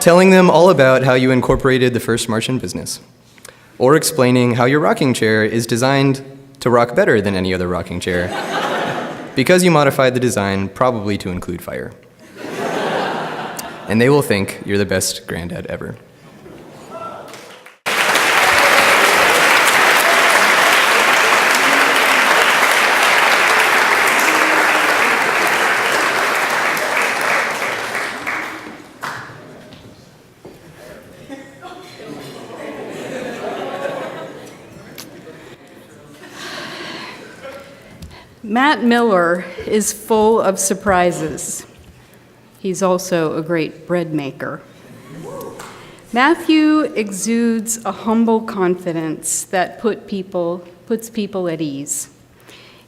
telling them all about how you incorporated the first Martian business, or explaining how your rocking chair is designed to rock better than any other rocking chair, because you modified the design probably to include fire. And they will think you're the best granddad ever. Matt Miller is full of surprises. He's also a great bread maker. Matthew exudes a humble confidence that puts people at ease.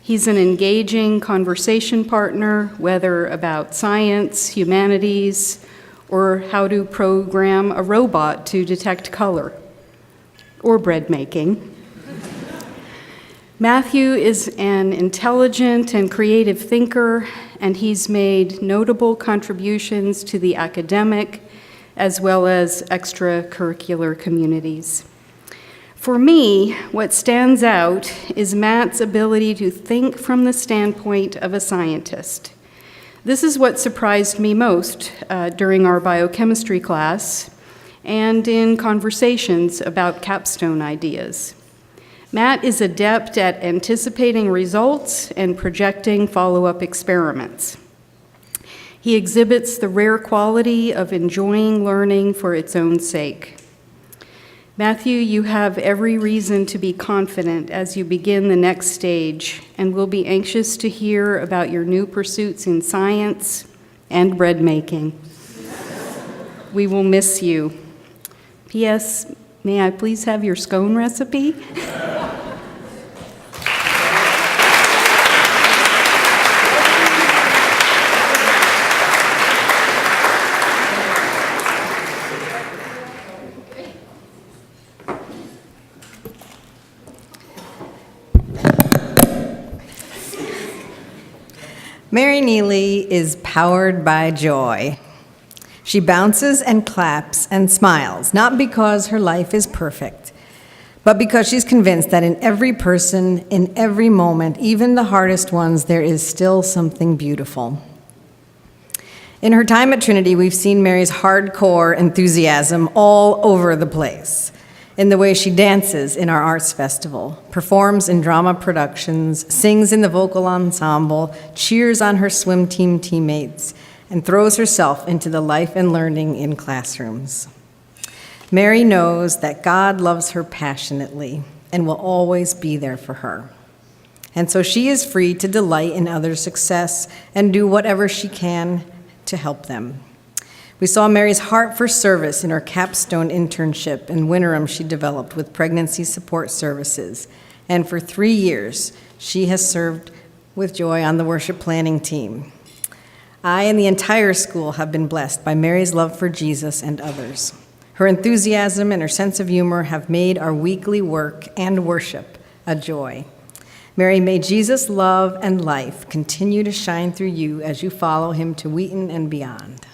He's an engaging conversation partner, whether about science, humanities, or how to program a robot to detect color, or bread making. Matthew is an intelligent and creative thinker, and he's made notable contributions to the academic as well as extracurricular communities. For me, what stands out is Matt's ability to think from the standpoint of a scientist. This is what surprised me most during our biochemistry class and in conversations about capstone ideas. Matt is adept at anticipating results and projecting follow-up experiments. He exhibits the rare quality of enjoying learning for its own sake. Matthew, you have every reason to be confident as you begin the next stage, and we'll be anxious to hear about your new pursuits in science and bread making. We will miss you. P.S. May I please have your scone recipe? Mary Neely is powered by joy. She bounces and claps and smiles, not because her life is perfect, but because she's convinced that in every person, in every moment, even the hardest ones, there is still something beautiful. In her time at Trinity, we've seen Mary's hardcore enthusiasm all over the place. In the way she dances in our arts festival, performs in drama productions, sings in the vocal ensemble, cheers on her swim team teammates, and throws herself into the life and learning in classrooms. Mary knows that God loves her passionately and will always be there for her. And so she is free to delight in others' success and do whatever she can to help them. We saw Mary's heart for service in her capstone internship in Winterim she developed with Pregnancy Support Services. And for 3 years, she has served with joy on the worship planning team. I and the entire school have been blessed by Mary's love for Jesus and others. Her enthusiasm and her sense of humor have made our weekly work and worship a joy. Mary, may Jesus' love and life continue to shine through you as you follow him to Wheaton and beyond.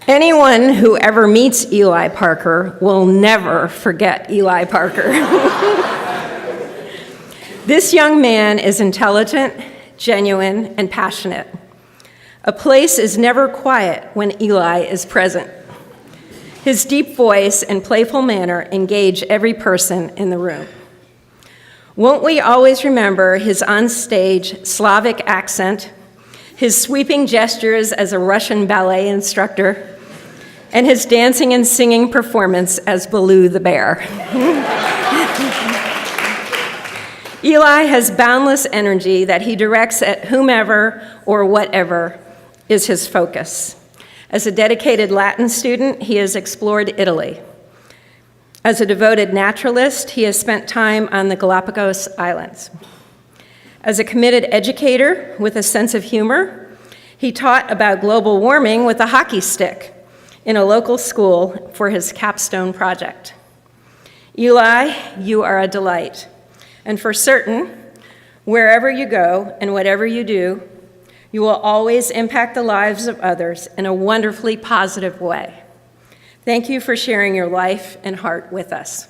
Anyone who ever meets Eli Parker will never forget Eli Parker. This young man is intelligent, genuine, and passionate. A place is never quiet when Eli is present. His deep voice and playful manner engage every person in the room. Won't we always remember his onstage Slavic accent, his sweeping gestures as a Russian ballet instructor, and his dancing and singing performance as Baloo the bear. Eli has boundless energy that he directs at whomever or whatever is his focus. As a dedicated Latin student, he has explored Italy. As a devoted naturalist, he has spent time on the Galapagos Islands. As a committed educator with a sense of humor, he taught about global warming with a hockey stick in a local school for his capstone project. Eli, you are a delight. And for certain, wherever you go and whatever you do, you will always impact the lives of others in a wonderfully positive way. Thank you for sharing your life and heart with us.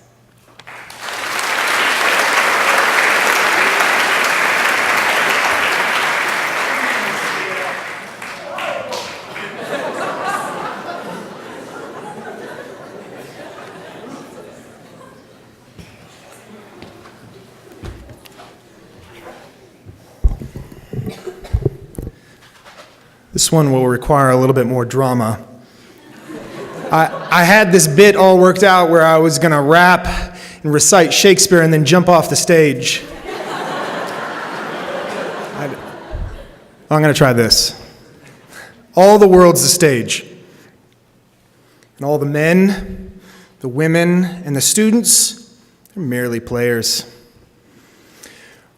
This one will require a little bit more drama. I had this bit all worked out where I was going to rap and recite Shakespeare and then jump off the stage. I'm going to try this. All the world's the stage. And all the men, the women, and the students are merely players.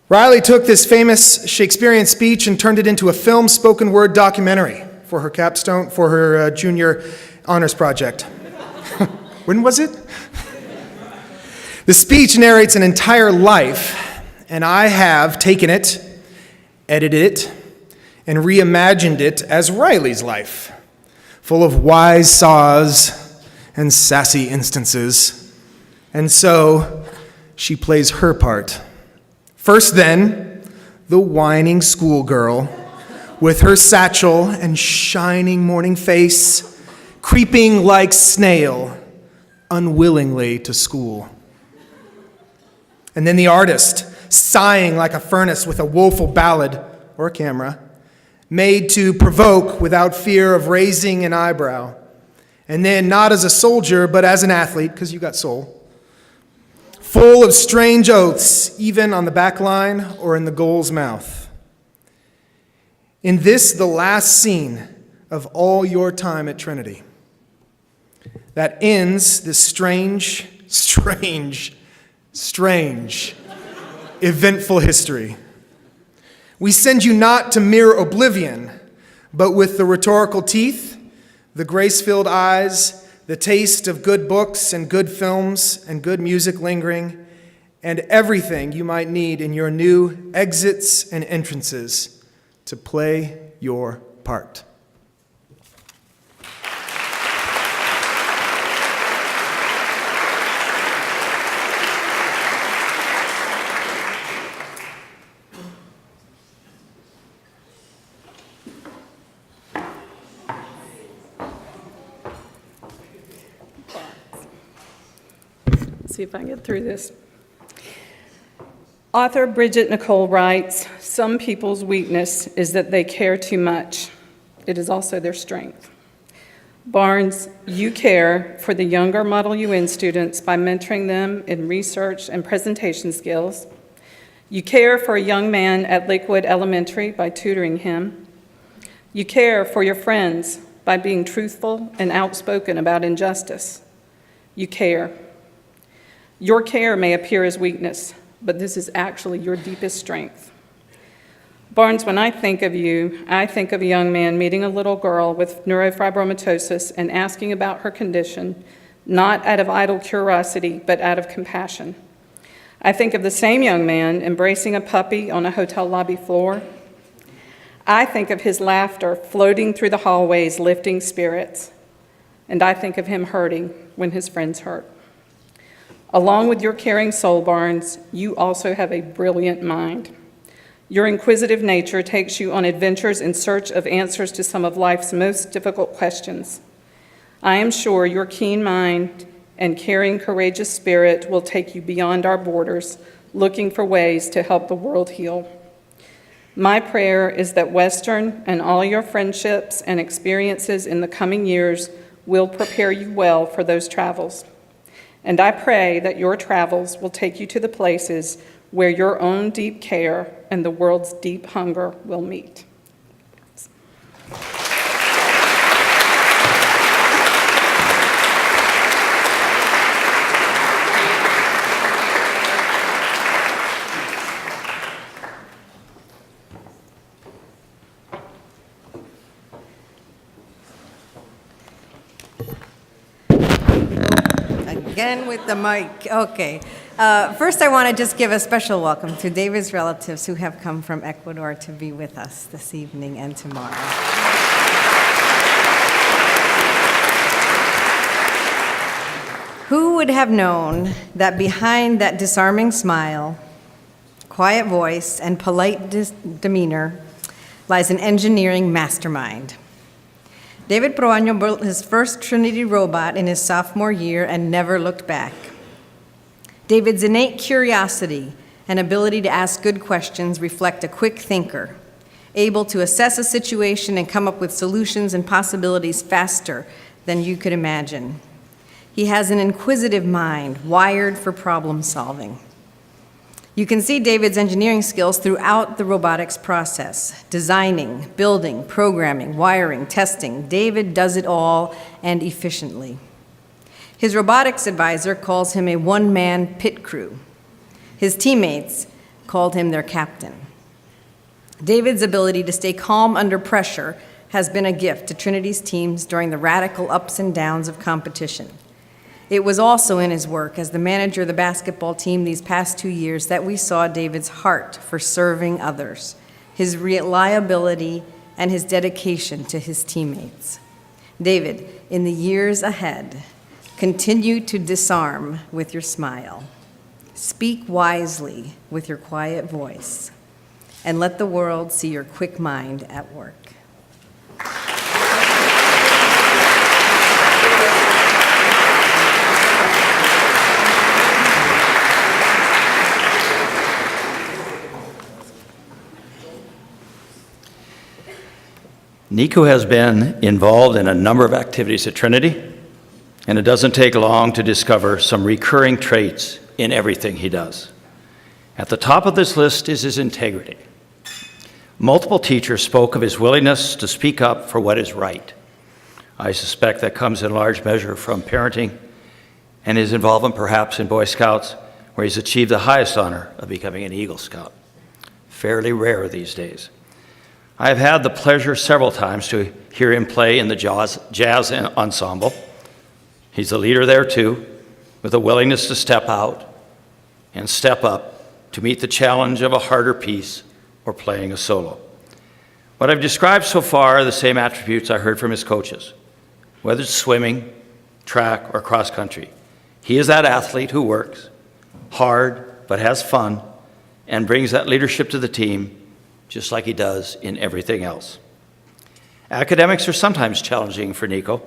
Riley took this famous Shakespearean speech and turned it into a film spoken word documentary for her capstone, for her junior honors project. When was it? The speech narrates an entire life, and I have taken it, edited it, and reimagined it as Riley's life, full of wise saws and sassy instances. And so she plays her part. First, then, the whining schoolgirl with her satchel and shining morning face, creeping like snail, unwillingly to school. And then the artist, sighing like a furnace with a woeful ballad or a camera, made to provoke without fear of raising an eyebrow. And then, not as a soldier, but as an athlete, because you got soul, full of strange oaths, even on the back line or in the goal's mouth. In this, the last scene of all your time at Trinity, that ends this strange, eventful history. We send you not to mere oblivion, but with the rhetorical teeth, the grace-filled eyes, the taste of good books and good films and good music lingering, and everything you might need in your new exits and entrances to play your part. See if I can get through this. Author Bridget Nicole writes, "Some people's weakness is that they care too much. It is also their strength." Barnes, you care for the younger Model UN students by mentoring them in research and presentation skills. You care for a young man at Lakewood Elementary by tutoring him. You care for your friends by being truthful and outspoken about injustice. You care. Your care may appear as weakness, but this is actually your deepest strength. Barnes, when I think of you, I think of a young man meeting a little girl with neurofibromatosis and asking about her condition, not out of idle curiosity, but out of compassion. I think of the same young man embracing a puppy on a hotel lobby floor. I think of his laughter floating through the hallways, lifting spirits. And I think of him hurting when his friends hurt. Along with your caring soul, Barnes, you also have a brilliant mind. Your inquisitive nature takes you on adventures in search of answers to some of life's most difficult questions. I am sure your keen mind and caring, courageous spirit will take you beyond our borders, looking for ways to help the world heal. My prayer is that Western and all your friendships and experiences in the coming years will prepare you well for those travels. And I pray that your travels will take you to the places where your own deep care and the world's deep hunger will meet. Again with the mic. Okay. First, I want to just give a special welcome to David's relatives who have come from Ecuador to be with us this evening and tomorrow. Who would have known that behind that disarming smile, quiet voice, and polite demeanor lies an engineering mastermind? David Proaño built his first Trinity robot in his sophomore year and never looked back. David's innate curiosity and ability to ask good questions reflect a quick thinker, able to assess a situation and come up with solutions and possibilities faster than you could imagine. He has an inquisitive mind, wired for problem solving. You can see David's engineering skills throughout the robotics process: designing, building, programming, wiring, testing. David does it all and efficiently. His robotics advisor calls him a one-man pit crew. His teammates called him their captain. David's ability to stay calm under pressure has been a gift to Trinity's teams during the radical ups and downs of competition. It was also in his work as the manager of the basketball team these past 2 years that we saw David's heart for serving others, his reliability, and his dedication to his teammates. David, in the years ahead, continue to disarm with your smile. Speak wisely with your quiet voice, and let the world see your quick mind at work. Nico has been involved in a number of activities at Trinity, and it doesn't take long to discover some recurring traits in everything he does. At the top of this list is his integrity. Multiple teachers spoke of his willingness to speak up for what is right. I suspect that comes in large measure from parenting and his involvement perhaps in Boy Scouts, where he's achieved the highest honor of becoming an Eagle Scout. Fairly rare these days. I have had the pleasure several times to hear him play in the jazz ensemble. He's the leader there too, with a willingness to step out and step up to meet the challenge of a harder piece or playing a solo. What I've described so far are the same attributes I heard from his coaches, whether it's swimming, track, or cross country. He is that athlete who works hard but has fun and brings that leadership to the team just like he does in everything else. Academics are sometimes challenging for Nico,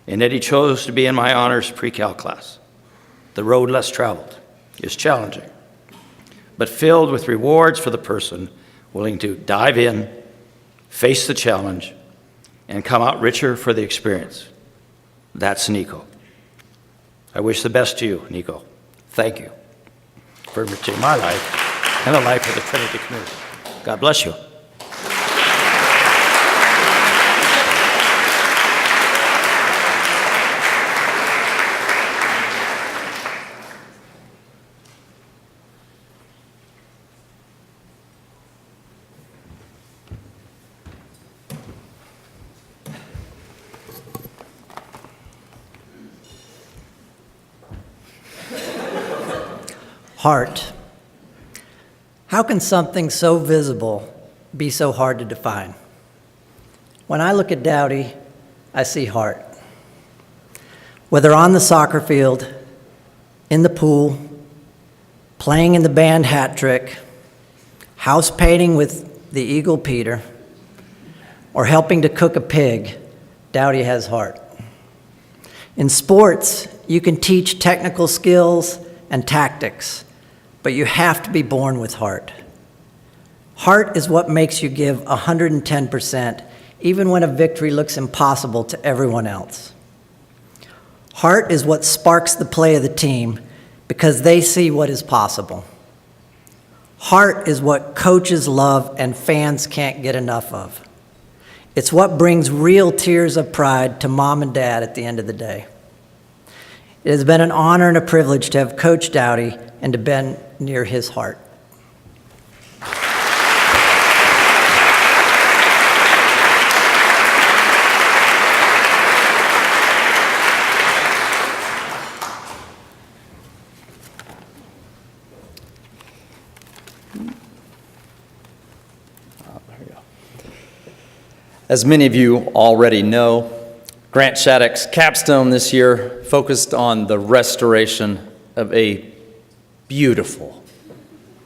in that he chose to be in my honors pre-cal class. The road less traveled is challenging, but filled with rewards for the person willing to dive in, face the challenge, and come out richer for the experience. That's Nico. I wish the best to you, Nico. Thank you for enriching my life and the life of the Trinity community. God bless you. Heart. How can something so visible be so hard to define? When I look at Dowdy, I see heart. Whether on the soccer field, in the pool, playing in the band hat trick, house painting with the Eagle Peter, or helping to cook a pig, Dowdy has heart. In sports, you can teach technical skills and tactics, but you have to be born with heart. Heart is what makes you give 110%, even when a victory looks impossible to everyone else. Heart is what sparks the play of the team because they see what is possible. Heart is what coaches love and fans can't get enough of. It's what brings real tears of pride to mom and dad at the end of the day. It has been an honor and a privilege to have coached Dowdy and to been near his heart. As many of you already know, Grant Shattuck's capstone this year focused on the restoration of a beautiful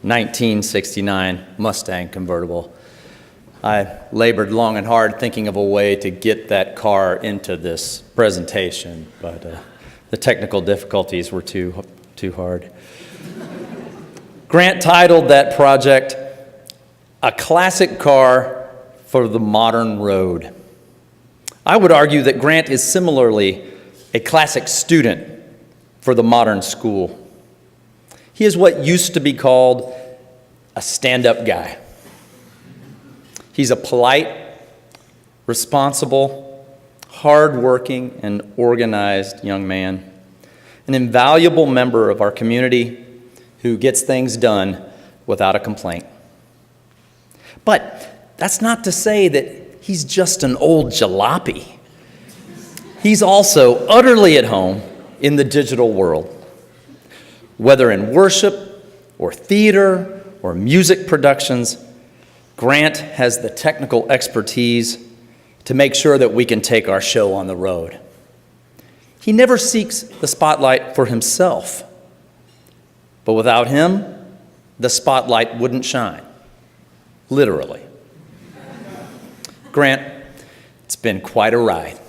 1969 Mustang convertible. I labored long and hard thinking of a way to get that car into this presentation, but the technical difficulties were too hard. Grant titled that project, "A Classic Car for the Modern Road." I would argue that Grant is similarly a classic student for the modern school. He is what used to be called a stand-up guy. He's a polite, responsible, hard-working, and organized young man, an invaluable member of our community who gets things done without a complaint. But that's not to say that he's just an old jalopy. He's also utterly at home in the digital world. Whether in worship or theater or music productions, Grant has the technical expertise to make sure that we can take our show on the road. He never seeks the spotlight for himself, but without him, the spotlight wouldn't shine, literally. Grant, it's been quite a ride.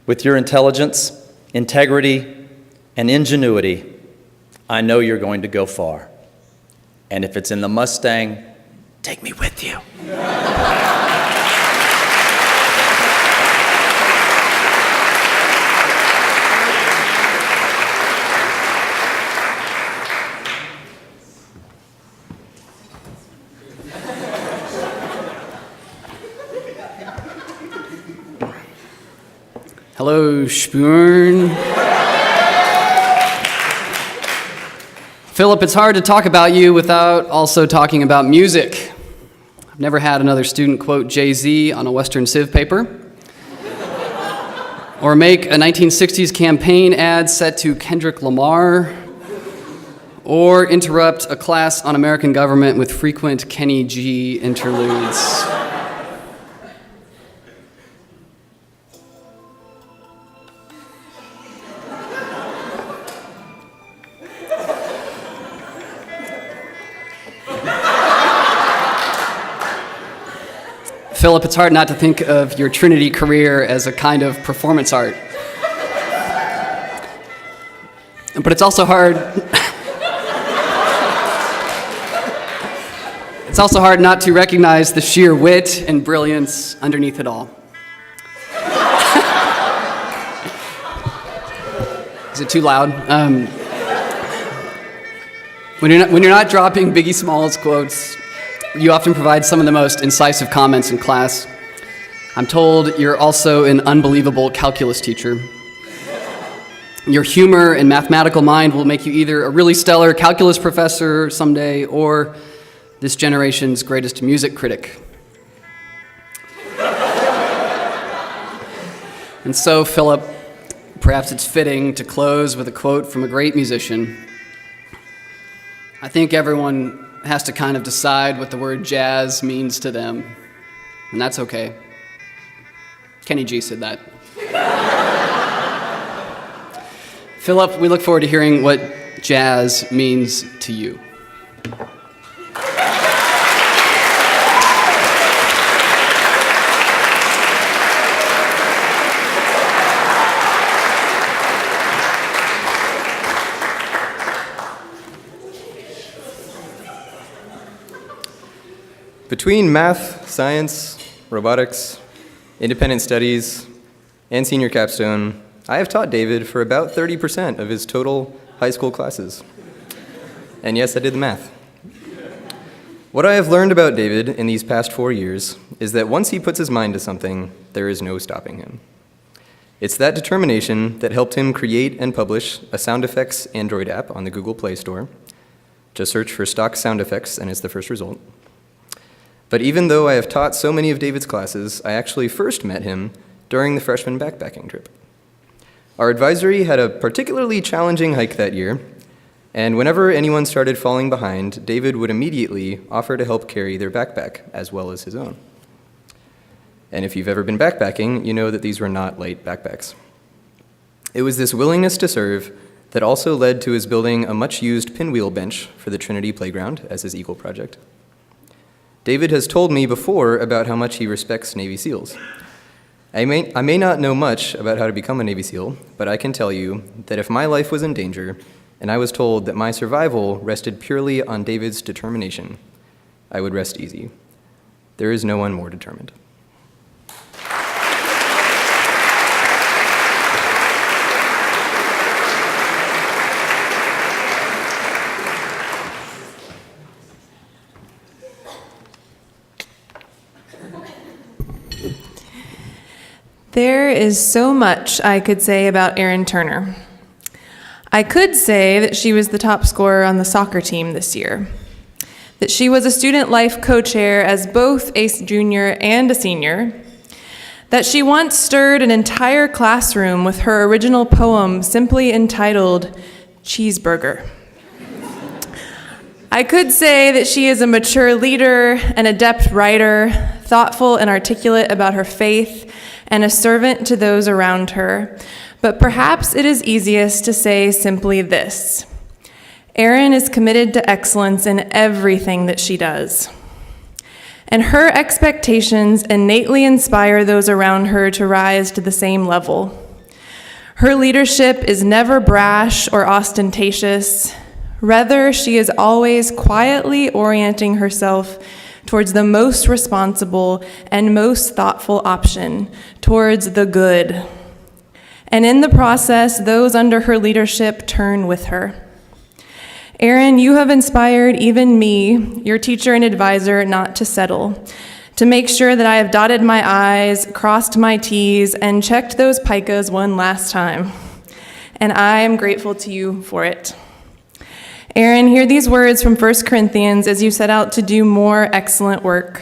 With your intelligence, integrity, and ingenuity, I know you're going to go far. And if it's in the Mustang, take me with you. Hello, Spoon. Philip, it's hard to talk about you without also talking about music. I've never had another student quote Jay-Z on a Western Civ paper, or make a 1960s campaign ad set to Kendrick Lamar, or interrupt a class on American government with frequent Kenny G interludes. Philip, it's hard not to think of your Trinity career as a kind of performance art. But it's also hard. It's also hard not to recognize the sheer wit and brilliance underneath it all. Is it too loud? When you're not dropping Biggie Smalls quotes, you often provide some of the most incisive comments in class. I'm told you're also an unbelievable calculus teacher. Your humor and mathematical mind will make you either a really stellar calculus professor someday or this generation's greatest music critic. And so, Philip, perhaps it's fitting to close with a quote from a great musician. I think everyone has to kind of decide what the word jazz means to them, and that's okay. Kenny G said that. Philip, we look forward to hearing what jazz means to you. Between math, science, robotics, independent studies, and senior capstone, I have taught David for about 30% of his total high school classes. And yes, I did the math. What I have learned about David in these past 4 years is that once he puts his mind to something, there is no stopping him. It's that determination that helped him create and publish a sound effects Android app on the Google Play Store. Just search for stock sound effects and it's the first result. But even though I have taught so many of David's classes, I actually first met him during the freshman backpacking trip. Our advisory had a particularly challenging hike that year, and whenever anyone started falling behind, David would immediately offer to help carry their backpack as well as his own. And if you've ever been backpacking, you know that these were not light backpacks. It was this willingness to serve that also led to his building a much-used pinwheel bench for the Trinity playground as his Eagle project. David has told me before about how much he respects Navy SEALs. I may not know much about how to become a Navy SEAL, but I can tell you that if my life was in danger and I was told that my survival rested purely on David's determination, I would rest easy. There is no one more determined. There is so much I could say about Erin Turner. I could say that she was the top scorer on the soccer team this year, that she was a student life co-chair as both a junior and a senior, that she once stirred an entire classroom with her original poem simply entitled Cheeseburger. I could say that she is a mature leader, an adept writer, thoughtful and articulate about her faith, and a servant to those around her. But perhaps it is easiest to say simply this: Erin is committed to excellence in everything that she does. And her expectations innately inspire those around her to rise to the same level. Her leadership is never brash or ostentatious. Rather, she is always quietly orienting herself towards the most responsible and most thoughtful option, towards the good. And in the process, those under her leadership turn with her. Erin, you have inspired even me, your teacher and advisor, not to settle, to make sure that I have dotted my I's, crossed my T's, and checked those picas one last time. And I am grateful to you for it. Erin, hear these words from 1 Corinthians as you set out to do more excellent work.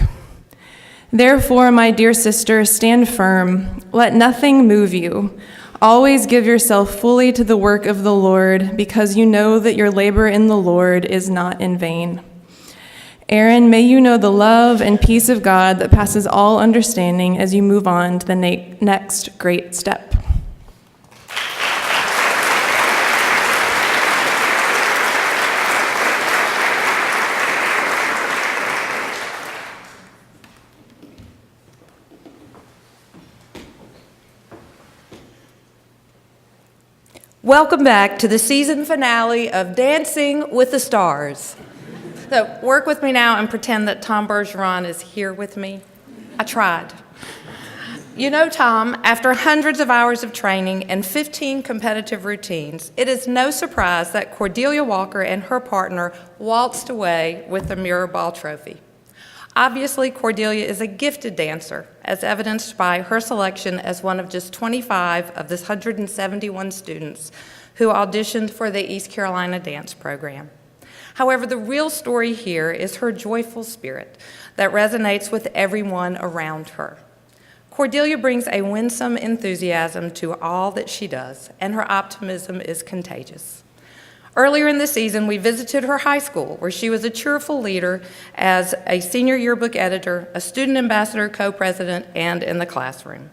Therefore, my dear sister, stand firm. Let nothing move you. Always give yourself fully to the work of the Lord, because you know that your labor in the Lord is not in vain. Erin, may you know the love and peace of God that passes all understanding as you move on to the next great step. Welcome back to the season finale of Dancing with the Stars. So work with me now and pretend that Tom Bergeron is here with me. I tried. You know, Tom, after hundreds of hours of training and 15 competitive routines, it is no surprise that Cordelia Walker and her partner waltzed away with the Mirror Ball Trophy. Obviously, Cordelia is a gifted dancer, as evidenced by her selection as one of just 25 of the 171 students who auditioned for the East Carolina dance program. However, the real story here is her joyful spirit that resonates with everyone around her. Cordelia brings a winsome enthusiasm to all that she does, and her optimism is contagious. Earlier in the season, we visited her high school, where she was a cheerful leader as a senior yearbook editor, a student ambassador, co-president, and in the classroom.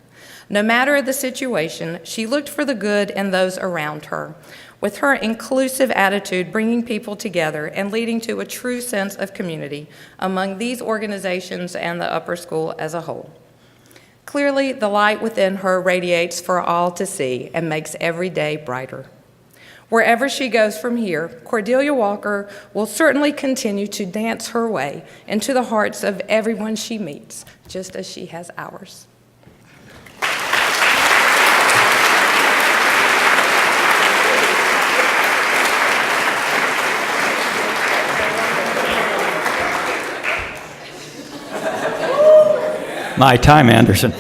No matter the situation, she looked for the good in those around her, with her inclusive attitude bringing people together and leading to a true sense of community among these organizations and the upper school as a whole. Clearly, the light within her radiates for all to see and makes every day brighter. Wherever she goes from here, Cordelia Walker will certainly continue to dance her way into the hearts of everyone she meets, just as she has ours. My time, Anderson.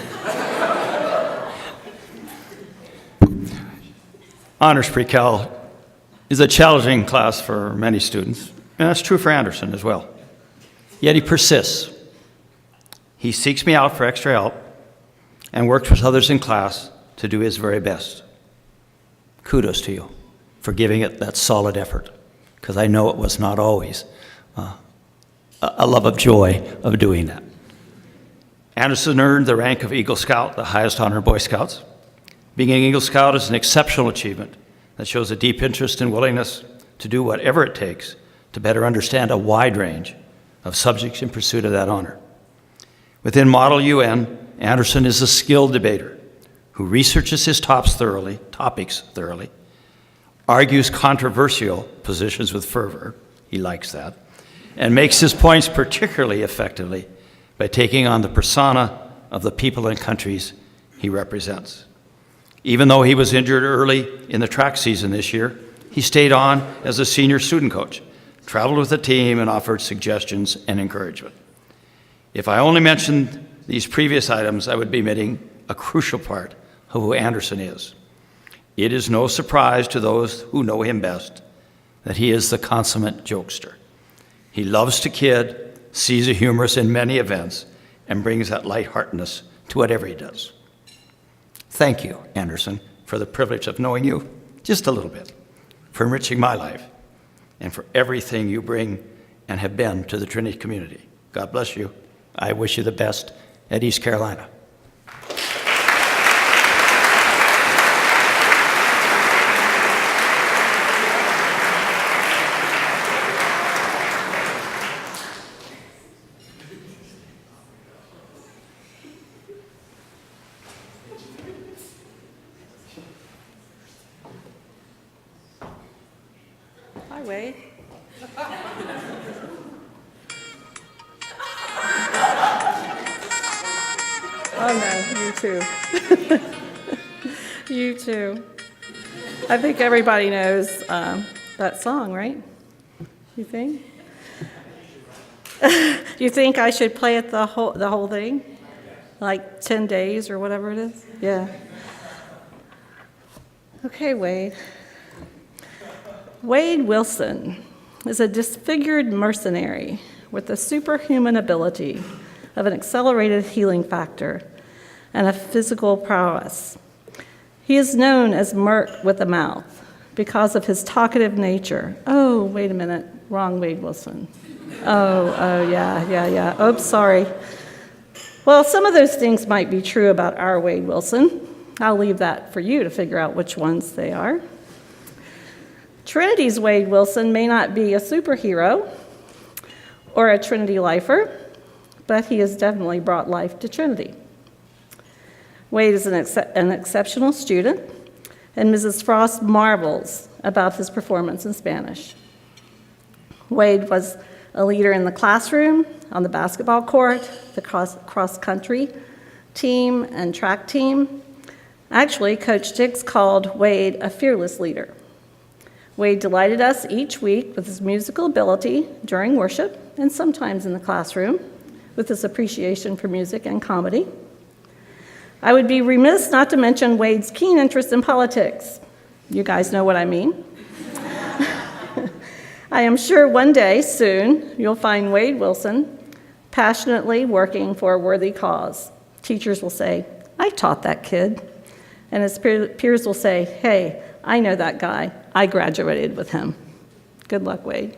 Honors Pre-Cal is a challenging class for many students, and that's true for Anderson as well. Yet he persists. He seeks me out for extra help and works with others in class to do his very best. Kudos to you for giving it that solid effort, because I know it was not always a love of joy of doing that. Anderson earned the rank of Eagle Scout, the highest honor of Boy Scouts. Being an Eagle Scout is an exceptional achievement that shows a deep interest and willingness to do whatever it takes to better understand a wide range of subjects in pursuit of that honor. Within Model UN, Anderson is a skilled debater who researches his topics thoroughly, argues controversial positions with fervor, he likes that, and makes his points particularly effectively by taking on the persona of the people and countries he represents. Even though he was injured early in the track season this year, he stayed on as a senior student coach, traveled with the team, and offered suggestions and encouragement. If I only mentioned these previous items, I would be omitting a crucial part of who Anderson is. It is no surprise to those who know him best that he is the consummate jokester. He loves to kid, sees the humorous in many events, and brings that lightheartedness to whatever he does. Thank you, Anderson, for the privilege of knowing you just a little bit, for enriching my life, and for everything you bring and have been to the Trinity community. God bless you. I wish you the best at East Carolina. Hi, Wade. Oh, no, you too. You too. I think everybody knows that song, right? You think? You think I should play it the whole thing? Like 10 days or whatever it is? Yeah. Okay, Wade. Wade Wilson is a disfigured mercenary with the superhuman ability of an accelerated healing factor and a physical prowess. He is known as Merc with a mouth because of his talkative nature. Oh, wait a minute, wrong Wade Wilson. Oh, yeah. Oops, sorry. Well, some of those things might be true about our Wade Wilson. I'll leave that for you to figure out which ones they are. Trinity's Wade Wilson may not be a superhero or a Trinity lifer, but he has definitely brought life to Trinity. Wade is an exceptional student, and Mrs. Frost marvels about his performance in Spanish. Wade was a leader in the classroom, on the basketball court, the cross-country team, and track team. Actually, Coach Dix called Wade a fearless leader. Wade delighted us each week with his musical ability during worship and sometimes in the classroom with his appreciation for music and comedy. I would be remiss not to mention Wade's keen interest in politics. You guys know what I mean. I am sure one day soon you'll find Wade Wilson passionately working for a worthy cause. Teachers will say, "I taught that kid." And his peers will say, "Hey, I know that guy. I graduated with him." Good luck, Wade.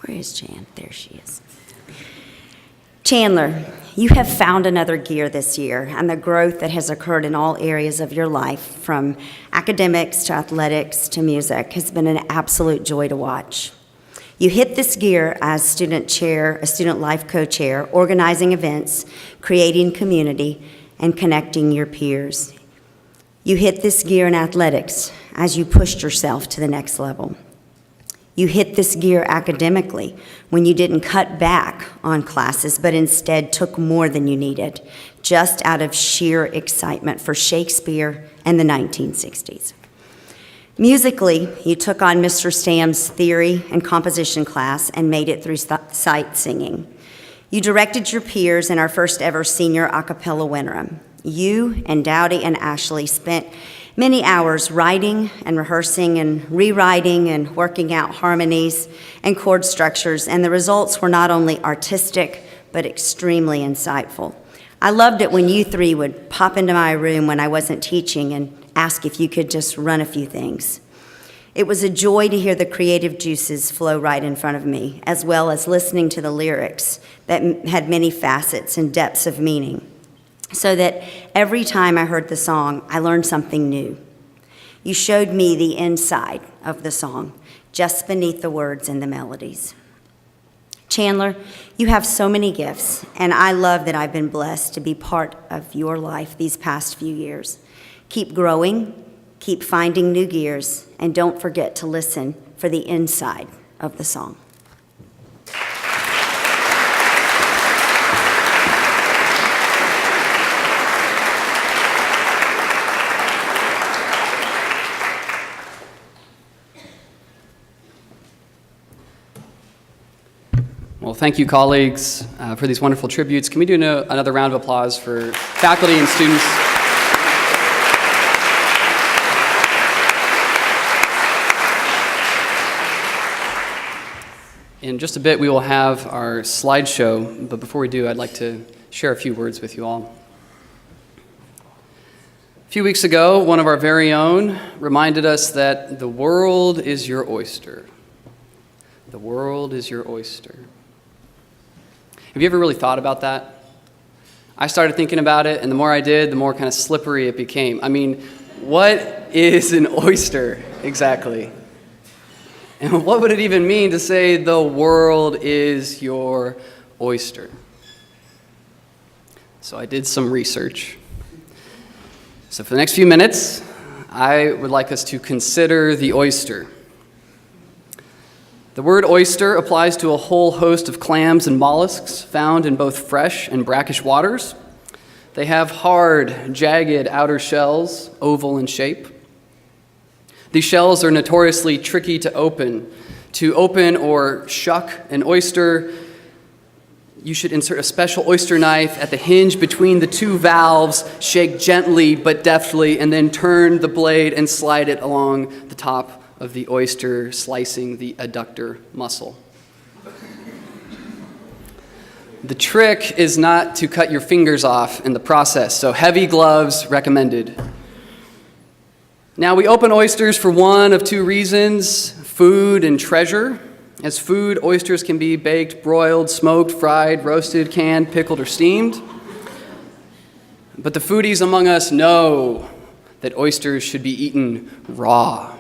Where is Jan? There she is. Chandler, you have found another gear this year, and the growth that has occurred in all areas of your life, from academics to athletics to music, has been an absolute joy to watch. You hit this gear as student chair, a student life co-chair, organizing events, creating community, and connecting your peers. You hit this gear in athletics as you pushed yourself to the next level. You hit this gear academically when you didn't cut back on classes, but instead took more than you needed, just out of sheer excitement for Shakespeare and the 1960s. Musically, you took on Mr. Stam's theory and composition class and made it through sight singing. You directed your peers in our first ever senior a cappella winter. You and Dowdy and Ashley spent many hours writing and rehearsing and rewriting and working out harmonies and chord structures, and the results were not only artistic, but extremely insightful. I loved it when you three would pop into my room when I wasn't teaching and ask if you could just run a few things. It was a joy to hear the creative juices flow right in front of me, as well as listening to the lyrics that had many facets and depths of meaning, so that every time I heard the song, I learned something new. You showed me the inside of the song, just beneath the words and the melodies. Chandler, you have so many gifts, and I love that I've been blessed to be part of your life these past few years. Keep growing, keep finding new gears, and don't forget to listen for the inside of the song. Well, thank you, colleagues, for these wonderful tributes. Can we do another round of applause for faculty and students? In just a bit, we will have our slideshow, but before we do, I'd like to share a few words with you all. A few weeks ago, one of our very own reminded us that the world is your oyster. The world is your oyster. Have you ever really thought about that? I started thinking about it, and the more I did, the more kind of slippery it became. I mean, what is an oyster exactly? And what would it even mean to say the world is your oyster? So I did some research. So for the next few minutes, I would like us to consider the oyster. The word oyster applies to a whole host of clams and mollusks found in both fresh and brackish waters. They have hard, jagged outer shells, oval in shape. These shells are notoriously tricky to open. To open or shuck an oyster, you should insert a special oyster knife at the hinge between the two valves, shake gently but deftly, and then turn the blade and slide it along the top of the oyster, slicing the adductor muscle. The trick is not to cut your fingers off in the process, so heavy gloves recommended. Now, we open oysters for one of two reasons: food and treasure. As food, oysters can be baked, broiled, smoked, fried, roasted, canned, pickled, or steamed. But the foodies among us know that oysters should be eaten raw.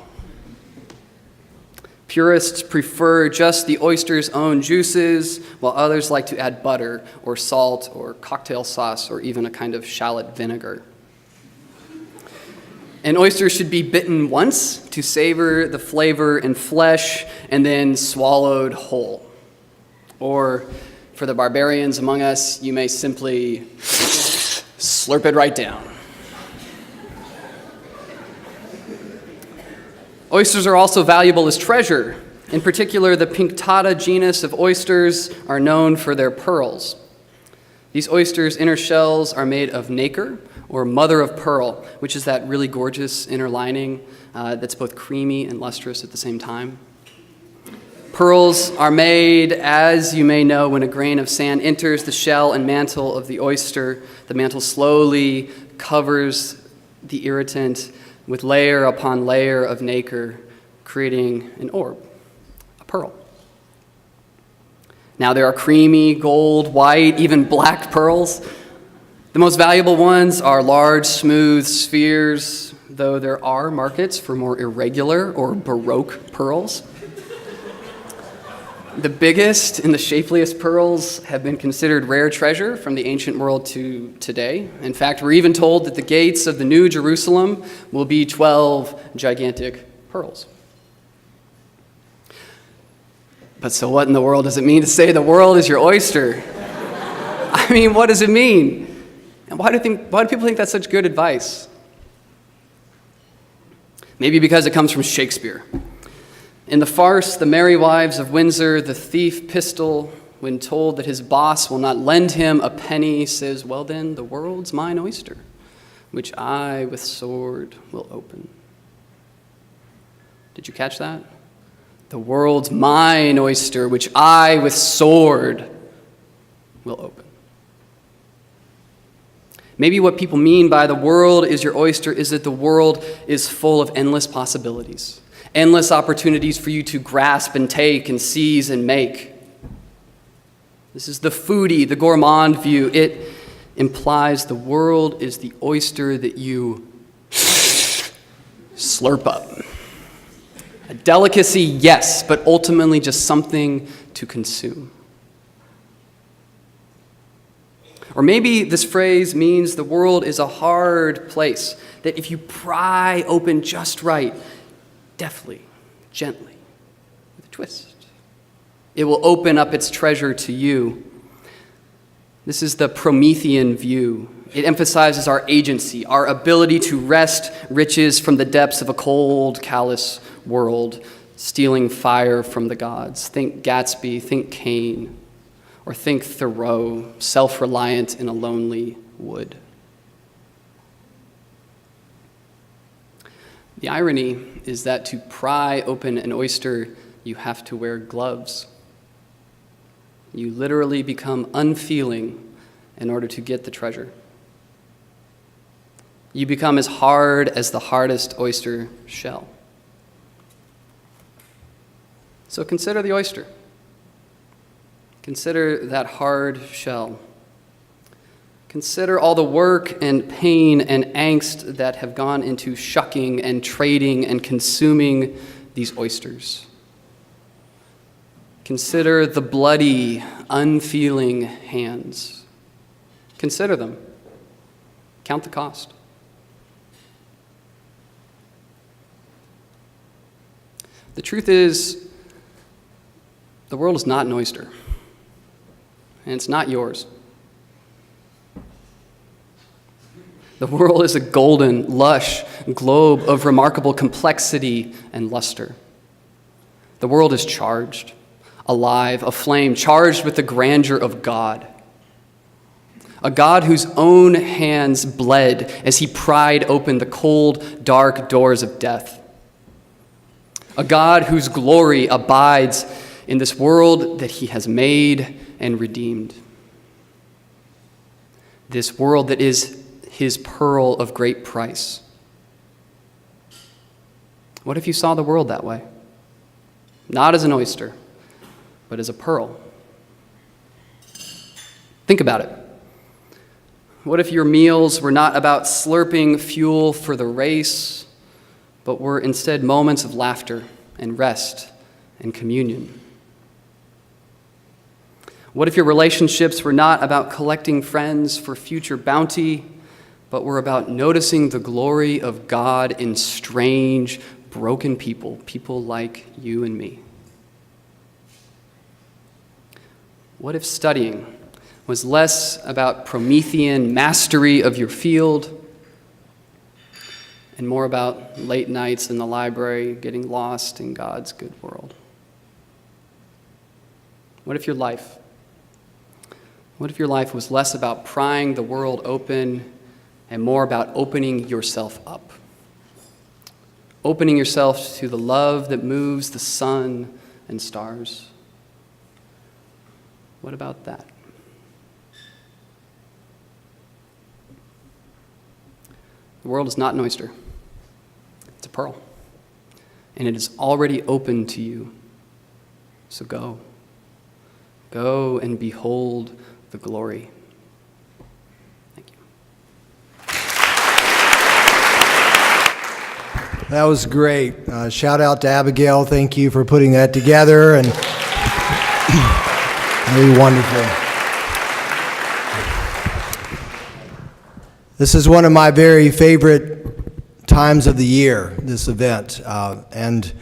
Purists prefer just the oyster's own juices, while others like to add butter or salt or cocktail sauce or even a kind of shallot vinegar. An oyster should be bitten once to savor the flavor and flesh and then swallowed whole. Or for the barbarians among us, you may simply slurp it right down. Oysters are also valuable as treasure. In particular, the Pinctada genus of oysters are known for their pearls. These oysters' inner shells are made of nacre, or mother of pearl, which is that really gorgeous inner lining that's both creamy and lustrous at the same time. Pearls are made, as you may know, when a grain of sand enters the shell and mantle of the oyster. The mantle slowly covers the irritant with layer upon layer of nacre, creating an orb, a pearl. Now there are creamy, gold, white, even black pearls. The most valuable ones are large, smooth spheres, though there are markets for more irregular or baroque pearls. The biggest and the shapeliest pearls have been considered rare treasure from the ancient world to today. In fact, we're even told that the gates of the New Jerusalem will be 12 gigantic pearls. But so what in the world does it mean to say the world is your oyster? I mean, what does it mean? And why do people think that's such good advice? Maybe because it comes from Shakespeare. In the farce, The Merry Wives of Windsor, the thief Pistol, when told that his boss will not lend him a penny, says, "Well then, the world's mine oyster, which I with sword will open." Did you catch that? The world's mine oyster, which I with sword will open. Maybe what people mean by the world is your oyster is that the world is full of endless possibilities. Endless opportunities for you to grasp and take and seize and make. This is the foodie, the gourmand view. It implies the world is the oyster that you slurp up. A delicacy, yes, but ultimately just something to consume. Or maybe this phrase means the world is a hard place, that if you pry open just right, deftly, gently, with a twist, it will open up its treasure to you. This is the Promethean view. It emphasizes our agency, our ability to wrest riches from the depths of a cold, callous world, stealing fire from the gods. Think Gatsby, think Cain, or think Thoreau, self-reliant in a lonely wood. The irony is that to pry open an oyster, you have to wear gloves. You literally become unfeeling in order to get the treasure. You become as hard as the hardest oyster shell. So consider the oyster. Consider that hard shell. Consider all the work and pain and angst that have gone into shucking and trading and consuming these oysters. Consider the bloody, unfeeling hands. Consider them. Count the cost. The truth is, the world is not an oyster, and it's not yours. The world is a golden, lush globe of remarkable complexity and luster. The world is charged, alive, aflame, charged with the grandeur of God. A God whose own hands bled as he pried open the cold, dark doors of death. A God whose glory abides in this world that he has made and redeemed. This world that is his pearl of great price. What if you saw the world that way? Not as an oyster, but as a pearl. Think about it. What if your meals were not about slurping fuel for the race, but were instead moments of laughter and rest and communion? What if your relationships were not about collecting friends for future bounty, but were about noticing the glory of God in strange, broken people, people like you and me? What if studying was less about Promethean mastery of your field and more about late nights in the library getting lost in God's good world? What if your life was less about prying the world open and more about opening yourself up. Opening yourself to the love that moves the sun and stars. What about that? The world is not an oyster. It's a pearl. And it is already open to you. So go. Go and behold the glory. That was great. Shout out to Abigail. Thank you for putting that together, and really wonderful. This is one of my very favorite times of the year, this event. And,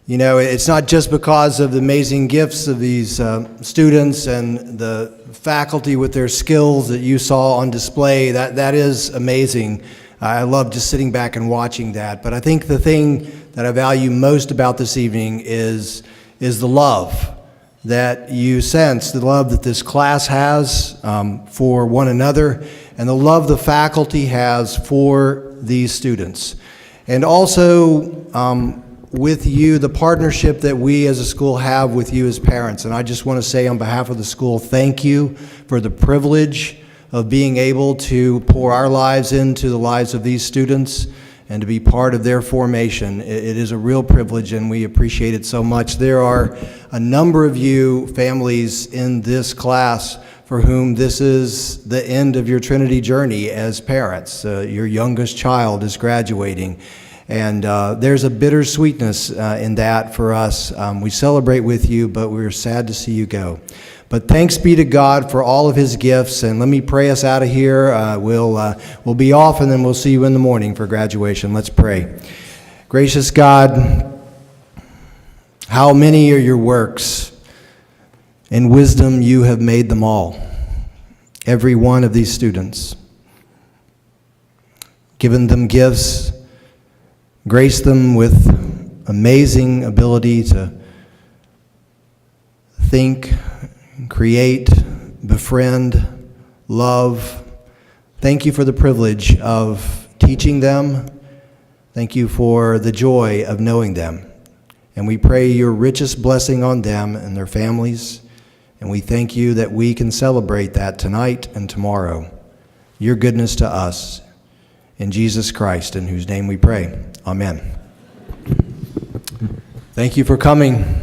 you know, it's not just because of the amazing gifts of these students and the faculty with their skills that you saw on display. That is amazing. I love just sitting back and watching that. But I think the thing that I value most about this evening is the love that you sense, the love that this class has for one another, and the love the faculty has for these students. And also with you, the partnership that we as a school have with you as parents. And I just want to say on behalf of the school, thank you for the privilege of being able to pour our lives into the lives of these students and to be part of their formation. It is a real privilege, and we appreciate it so much. There are a number of you families in this class for whom this is the end of your Trinity journey as parents. Your youngest child is graduating, and there's a bittersweetness in that for us. We celebrate with you, but we're sad to see you go. But thanks be to God for all of his gifts, and let me pray us out of here. We'll be off, and then we'll see you in the morning for graduation. Let's pray. Gracious God, how many are your works? In wisdom you have made them all, every one of these students. Given them gifts, grace them with amazing ability to think, create, befriend, love. Thank you for the privilege of teaching them. Thank you for the joy of knowing them. And we pray your richest blessing on them and their families. And we thank you that we can celebrate that tonight and tomorrow. Your goodness to us. In Jesus Christ, in whose name we pray. Amen. Thank you for coming.